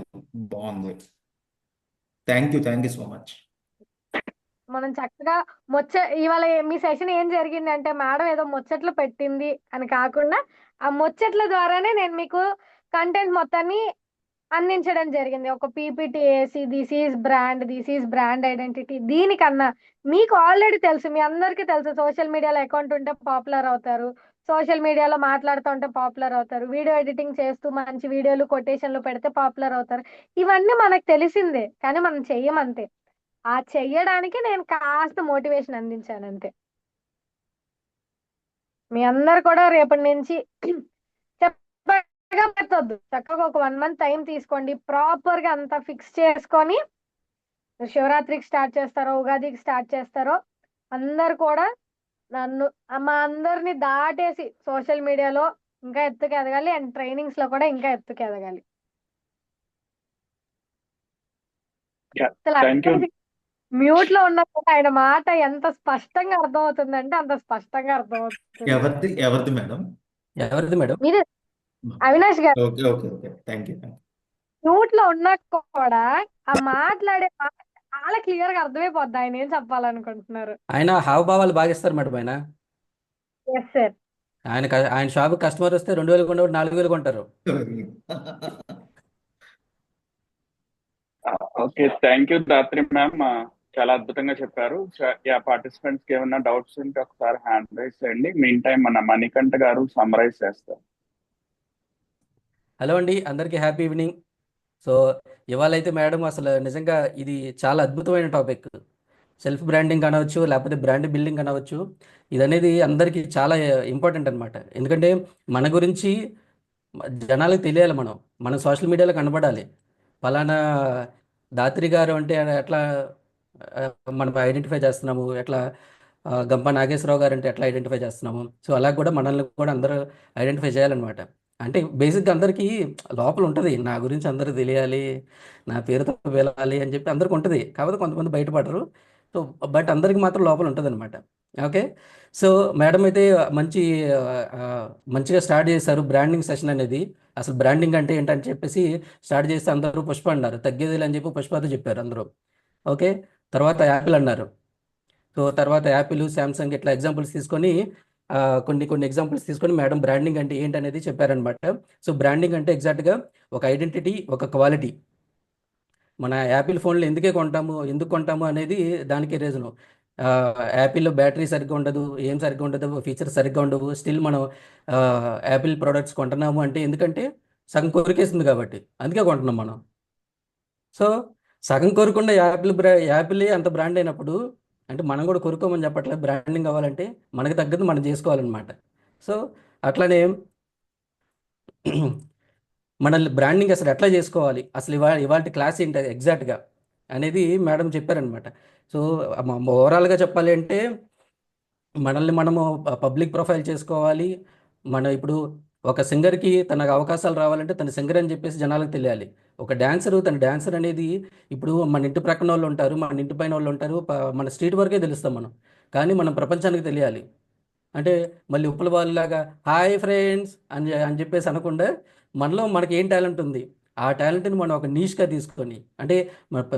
Thank you so much. మనం చక్కగా ఇవాళ మీ సెషన్ ఏం జరిగింది అంటే మేడం ఏదో ముచ్చట్లు పెట్టింది అని కాకుండా ఆ ముచ్చట్ల ద్వారానే నేను మీకు కంటెంట్ మొత్తాన్ని అందించడం జరిగింది. ఒక పీపీటీ వేసి దిస్ ఈజ్ బ్రాండ్ ఐడెంటిటీ. దీనికన్నా మీకు ఆల్రెడీ తెలుసు, మీ అందరికీ తెలుసు, సోషల్ మీడియాలో అకౌంట్ ఉంటే పాపులర్ అవుతారు, సోషల్ మీడియాలో మాట్లాడుతూ ఉంటే పాపులర్ అవుతారు, వీడియో ఎడిటింగ్ చేస్తూ మంచి వీడియోలు కొటేషన్లు పెడితే పాపులర్ అవుతారు. ఇవన్నీ మనకు తెలిసిందే, కానీ మనం చెయ్యమంతే. ఆ చెయ్యడానికి నేను కాస్త మోటివేషన్ అందించాను అంతే. మీ అందరు కూడా రేపటి నుంచి పెట్టొద్దు, చక్కగా ఒక 1 month టైం తీసుకోండి, ప్రాపర్ గా అంతా ఫిక్స్ చేసుకొని శివరాత్రికి స్టార్ట్ చేస్తారో ఉగాదికి స్టార్ట్ చేస్తారో అందరు కూడా మా అందరిని దాటేసి సోషల్ మీడియాలో ఇంకా ఎత్తుకు ఎదగాలి, అండ్ ట్రైనింగ్స్ లో కూడా ఇంకా ఎత్తుకు ఎదగాలి. మ్యూట్ లో ఉన్నా కూడా ఆయన మాట ఎంత స్పష్టంగా అర్థమవుతుందంటే అంత స్పష్టంగా అర్థమవుతుంది. ఎవరిది మేడం? ఎవరిది మేడం? మీరే అవినాష్ గారు okay okay okay, thank you. Mute లో ఉన్నా కూడా ఆ మాట్లాడే మాట చాలా క్లియర్ గా అర్థమైపోద్ది ఆయన ఏం చెప్పాలనుకుంటున్నారు. ఆయన హావభావాలు బాగా ఇస్తారు మేడం. ఆయన ఎస్ సార్. ఆయన షాప్ కస్టమర్ వస్తే 2000 కొంటారు, 4000 కొంటారు. Okay, thank you Dhatri ma'am, చాలా అద్భుతంగా చెప్పారు. పార్టిసిపెంట్స్ కి ఏమైనా డౌట్స్ ఉంటే ఒకసారి హ్యాండ్ రైజ్ చేయండి. మీన్ టైం మన మణికంఠ గారు సమ్మరైజ్ చేస్తారు. హలో అండి, అందరికీ హ్యాపీ ఈవినింగ్. సో ఇవాళ అయితే మేడం అసలు నిజంగా ఇది చాలా అద్భుతమైన టాపిక్. సెల్ఫ్ బ్రాండింగ్ అనవచ్చు, లేకపోతే బ్రాండ్ బిల్డింగ్ అనవచ్చు. ఇది అనేది అందరికీ చాలా ఇంపార్టెంట్ అనమాట. ఎందుకంటే మన గురించి జనాలకు తెలియాలి, మనం సోషల్ మీడియాలో కనబడాలి. ఫలానా దాత్రి గారు అంటే ఎట్లా మనం ఐడెంటిఫై చేస్తున్నాము, ఎట్లా గంప నాగేశ్వరరావు గారు అంటే ఎట్లా ఐడెంటిఫై చేస్తున్నాము. సో అలా కూడా మనల్ని కూడా అందరూ ఐడెంటిఫై చేయాలన్నమాట. అంటే బేసిక్గా అందరికీ లోపల ఉంటుంది, నా గురించి అందరూ తెలియాలి, నా పేరుతో వెళ్ళాలి అని చెప్పి అందరికి ఉంటుంది. కాకపోతే కొంతమంది బయటపడరు. సో బట్ అందరికి మాత్రం లోపల ఉంటుంది అనమాట. ఓకే, సో మేడం అయితే మంచిగా స్టార్ట్ చేశారు బ్రాండింగ్ సెషన్ అనేది. అసలు బ్రాండింగ్ అంటే ఏంటని చెప్పేసి స్టార్ట్ చేస్తే అందరూ పుష్ప అన్నారు, తగ్గేది అని చెప్పి పుష్పతో చెప్పారు అందరూ. ఓకే, తర్వాత యాపిల్ అన్నారు. సో తర్వాత యాపిల్, శాంసంగ్ ఇట్లా ఎగ్జాంపుల్స్ తీసుకొని కొన్ని ఎగ్జాంపుల్స్ తీసుకొని మేడం బ్రాండింగ్ అంటే ఏంటనేది చెప్పారనమాట. సో బ్రాండింగ్ అంటే ఎగ్జాక్ట్గా ఒక ఐడెంటిటీ, ఒక క్వాలిటీ. మన యాపిల్ ఫోన్లు ఎందుకు కొంటాము అనేది దానికి రీజను. యాపిల్లో బ్యాటరీ సరిగ్గా ఉండదు, ఏం సరిగ్గా ఉండదు, ఫీచర్స్ సరిగ్గా ఉండవు. స్టిల్ మనం యాపిల్ ప్రోడక్ట్స్ కొంటున్నాము అంటే ఎందుకంటే సగం కొరికేస్తుంది కాబట్టి, అందుకే కొంటున్నాం మనం. సో సగం కొరకుండా యాపిలే అంత బ్రాండ్ అయినప్పుడు అంటే మనం కూడా కొనుక్కోమని చెప్పట్లేదు. బ్రాండింగ్ అవ్వాలంటే మనకు తగ్గదు మనం చేసుకోవాలన్నమాట. సో అట్లానే మన బ్రాండింగ్ అసలు ఎట్లా చేసుకోవాలి, అసలు ఇవాళ క్లాస్ ఏంటి ఎగ్జాక్ట్గా అనేది మేడం చెప్పారనమాట. సో ఓవరాల్గా చెప్పాలి అంటే మనల్ని మనము పబ్లిక్ ప్రొఫైల్ చేసుకోవాలి. మనం ఇప్పుడు ఒక సింగర్కి తనకు అవకాశాలు రావాలంటే తన సింగర్ అని చెప్పేసి జనాలకు తెలియాలి. ఒక డాన్సరు తన డాన్సర్ అనేది ఇప్పుడు మన ఇంటి ప్రక్కన వాళ్ళు ఉంటారు, మన ఇంటి పైన వాళ్ళు ఉంటారు, మన స్ట్రీట్ వరకే తెలుస్తాం మనం. కానీ మనం ప్రపంచానికి తెలియాలి అంటే మళ్ళీ ఉప్పుల వాళ్ళలాగా హాయ్ ఫ్రెండ్స్ అని చెప్పేసి అనకుండా మనకి ఏం టాలెంట్ ఉంది, ఆ టాలెంట్ని మనం ఒక నీష్గా తీసుకొని అంటే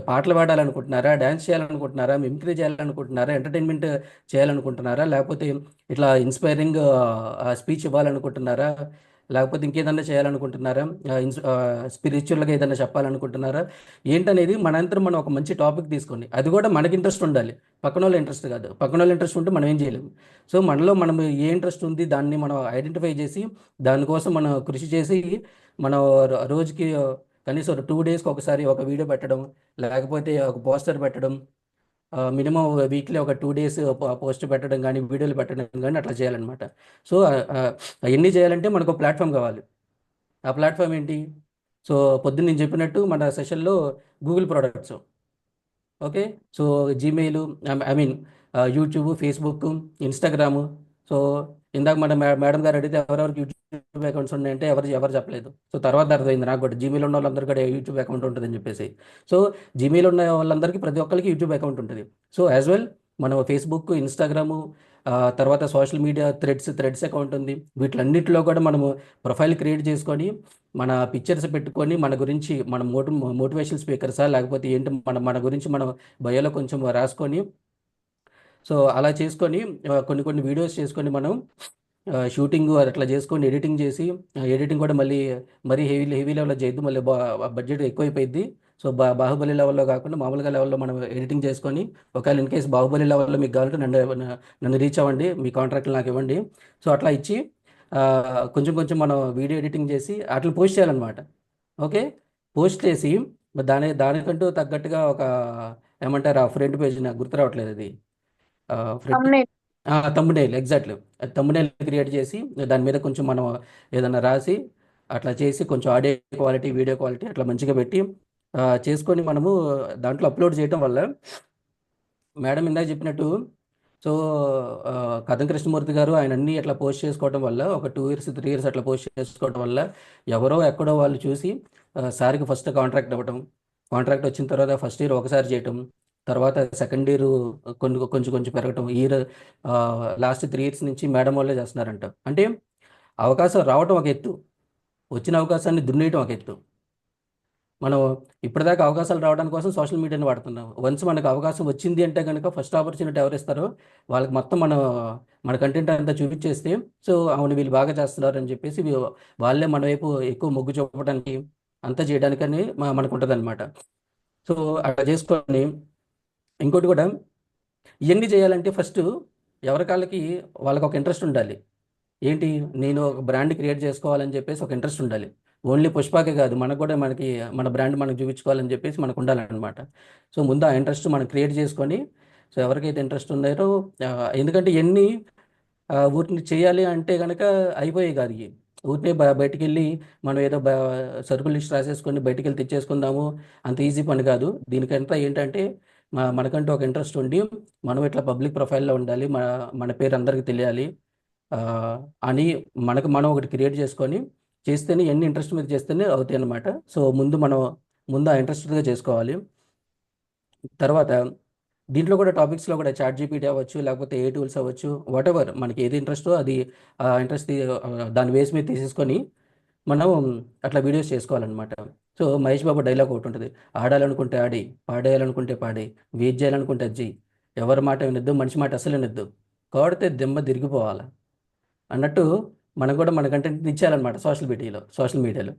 పాటలు పాడాలనుకుంటున్నారా, డ్యాన్స్ చేయాలనుకుంటున్నారా, మిమిక్రీ చేయాలనుకుంటున్నారా, ఎంటర్టైన్మెంట్ చేయాలనుకుంటున్నారా, లేకపోతే ఇట్లా ఇన్స్పైరింగ్ స్పీచ్ ఇవ్వాలనుకుంటున్నారా, లేకపోతే ఇంకేదన్నా చేయాలనుకుంటున్నారా, స్పిరిచువల్గా ఏదైనా చెప్పాలనుకుంటున్నారా, ఏంటనేది మనంతా మనం ఒక మంచి టాపిక్ తీసుకొని, అది కూడా మనకి ఇంట్రెస్ట్ ఉండాలి, పక్కన వాళ్ళ ఇంట్రెస్ట్ కాదు. పక్కన వాళ్ళ ఇంట్రెస్ట్ ఉంటే మనం ఏం చేయలేము. సో మనలో మనం ఏ ఇంట్రెస్ట్ ఉంది దాన్ని మనం ఐడెంటిఫై చేసి దానికోసం మనం కృషి చేసి మనం రోజుకి కనీసం 2 డేస్కి ఒకసారి ఒక వీడియో పెట్టడం, లేకపోతే ఒక పోస్టర్ పెట్టడం, మినిమం వీక్లీ ఒక 2 డేస్ పోస్ట్ పెట్టడం కానీ, వీడియోలు పెట్టడం కానీ అట్లా చేయాలన్నమాట. సో అవన్నీ చేయాలంటే మనకు ఒక ప్లాట్ఫామ్ కావాలి. ఆ ప్లాట్ఫామ్ ఏంటి? సో పొద్దున్న నేను చెప్పినట్టు మన సెషన్లో Google products, okay, so Gmail, YouTube, Facebook, Instagram. So ఇందాక మన మేడం గారు అడిగితే ఎవరెవరికి యూట్యూబ్ అకౌంట్స్ ఉన్నాయంటే ఎవరు చెప్పలేదు. సో తర్వాత అర్థమైంది నాకు కూడా, జీమెయిల్ ఉన్న వాళ్ళందరికీ కూడా యూట్యూబ్ అకౌంట్ ఉంటుందని చెప్పేసి. సో జీమెయిల్ ఉన్న వాళ్ళందరికీ ప్రతి ఒక్కరికి యూట్యూబ్ అకౌంట్ ఉంటుంది. సో యాజ్ వెల్ మనం ఫేస్బుక్, ఇన్స్టాగ్రాము, తర్వాత సోషల్ మీడియా థ్రెడ్స్ అకౌంట్ ఉంది. వీటిలన్నిటిలో కూడా మనము ప్రొఫైల్ క్రియేట్ చేసుకొని మన పిక్చర్స్ పెట్టుకొని మన గురించి మనం మోటివేషనల్ స్పీకర్సా లేకపోతే ఏంటి మన గురించి మనం బయోలో కొంచెం రాసుకొని, సో అలా చేసుకొని కొన్ని వీడియోస్ చేసుకొని మనం షూటింగ్ అట్లా చేసుకొని ఎడిటింగ్ చేసి, ఎడిటింగ్ కూడా మరీ హెవీ లెవెల్లో చేయొద్దు, మళ్ళీ బడ్జెట్ ఎక్కువైపోయింది. సో బాహుబలి లెవెల్లో కాకుండా మామూలుగా లెవెల్లో మనం ఎడిటింగ్ చేసుకొని, ఒకవేళ ఇన్ కేసు బాహుబలి లెవెల్లో మీకు కావాలంటే నన్ను రీచ్ అవ్వండి, మీ కాంట్రాక్ట్లు నాకు ఇవ్వండి. సో అట్లా ఇచ్చి కొంచెం మనం వీడియో ఎడిటింగ్ చేసి అట్లా పోస్ట్ చేయాలన్నమాట. ఓకే, పోస్ట్ చేసి దానికంటూ తగ్గట్టుగా ఒక ఏమంటారు ఆ ఫ్రంట్ పేజ్, నాకు గుర్తు రావట్లేదు అది, తమ్మునేల్, ఎగ్జాక్ట్లీ తమ్మునేల్ క్రియేట్ చేసి దాని మీద కొంచెం మనం ఏదైనా రాసి అట్లా చేసి కొంచెం ఆడియో క్వాలిటీ, వీడియో క్వాలిటీ అట్లా మంచిగా పెట్టి చేసుకొని మనము దాంట్లో అప్లోడ్ చేయడం వల్ల మేడం ఇందాక చెప్పినట్టు, సో కథం కృష్ణమూర్తి గారు ఆయన అన్నీ అట్లా పోస్ట్ చేసుకోవడం వల్ల ఒక 2 years 3 years అట్లా పోస్ట్ చేసుకోవడం వల్ల ఎవరో ఎక్కడో వాళ్ళు చూసి సార్కి ఫస్ట్ కాంట్రాక్ట్ అవ్వటం, కాంట్రాక్ట్ వచ్చిన తర్వాత ఫస్ట్ ఇయర్ ఒకసారి చేయటం, తర్వాత సెకండ్ ఇయర్ కొంచెం కొంచెం పెరగటం. లాస్ట్ 3 years నుంచి మేడం వాళ్ళే చేస్తున్నారంట. అంటే అవకాశం రావటం ఒక ఎత్తు, వచ్చిన అవకాశాన్ని దున్నేయటం ఒక ఎత్తు. మనం ఇప్పటిదాకా అవకాశాలు రావడానికి కోసం సోషల్ మీడియాని వాడుతున్నాం. వన్స్ మనకు అవకాశం వచ్చింది అంటే కనుక ఫస్ట్ ఆపర్చునిటీ ఎవరు ఇస్తారో వాళ్ళకి మొత్తం మన కంటెంట్ అంతా చూపించేస్తే, సో అవును వీళ్ళు బాగా చేస్తున్నారు అని చెప్పేసి వాళ్ళే మన వైపు ఎక్కువ మొగ్గు చూపడానికి అంతా చేయడానికని మనకు ఉంటుంది అనమాట. సో అలా చేసుకొని ఇంకోటి కూడా ఇవన్నీ చేయాలంటే ఫస్ట్ ఎవరికాళ్ళకి వాళ్ళకి ఒక ఇంట్రెస్ట్ ఉండాలి. ఏంటి, నేను ఒక బ్రాండ్ క్రియేట్ చేసుకోవాలని చెప్పేసి ఒక ఇంట్రెస్ట్ ఉండాలి. ఓన్లీ పుష్పకే కాదు, మనకు కూడా మన బ్రాండ్ మనకు చూపించుకోవాలని చెప్పేసి మనకు ఉండాలన్నమాట. సో ముందు ఆ ఇంట్రెస్ట్ మనం క్రియేట్ చేసుకొని, సో ఎవరికైతే ఇంట్రెస్ట్ ఉన్నారో ఎందుకంటే ఎన్ని ఊరిని చేయాలి అంటే కనుక అయిపోయాయి కాదు. ఊరినే బయటికి వెళ్ళి మనం ఏదో సరుకులు లిస్ట్ రాసేసుకొని బయటికి వెళ్ళి తెచ్చేసుకుందాము, అంత ఈజీ పని కాదు. దీనికంతా ఏంటంటే మనకంటూ ఒక ఇంట్రెస్ట్ ఉండి మనం ఇట్లా పబ్లిక్ ప్రొఫైల్లో ఉండాలి, మన పేరు అందరికీ తెలియాలి అని మనం ఒకటి క్రియేట్ చేసుకొని చేస్తేనే, ఎన్ని ఇంట్రెస్ట్ మీద చేస్తేనే అవుతాయి అన్నమాట. సో ముందు ఆ ఇంట్రెస్ట్గా చేసుకోవాలి. తర్వాత దీంట్లో కూడా టాపిక్స్లో కూడా ChatGPT అవ్వచ్చు, లేకపోతే ఏ టూల్స్ అవ్వచ్చు, వాట్ ఎవర్ మనకి ఏది ఇంట్రెస్టో అది ఇంట్రెస్ట్ దాని బేస్ మీద తీసేసుకొని మనం అట్లా వీడియోస్ చేసుకోవాలన్నమాట. సో మహేష్ బాబు డైలాగ్ ఒకటి ఉంటుంది, ఆడాలనుకుంటే ఆడి, పాడేయాలనుకుంటే పాడే, వెయిట్ చేయాలనుకుంటే అది చెయ్యి, ఎవరి మాట వినొద్దు, మనిషి మాట అసలు వినొద్దు, కోడితే దెమ్మ తిరిగిపోవాలి అన్నట్టు మనం కూడా మన కంటెంట్ ఇచ్చేయాలన్నమాట సోషల్ మీడియాలో.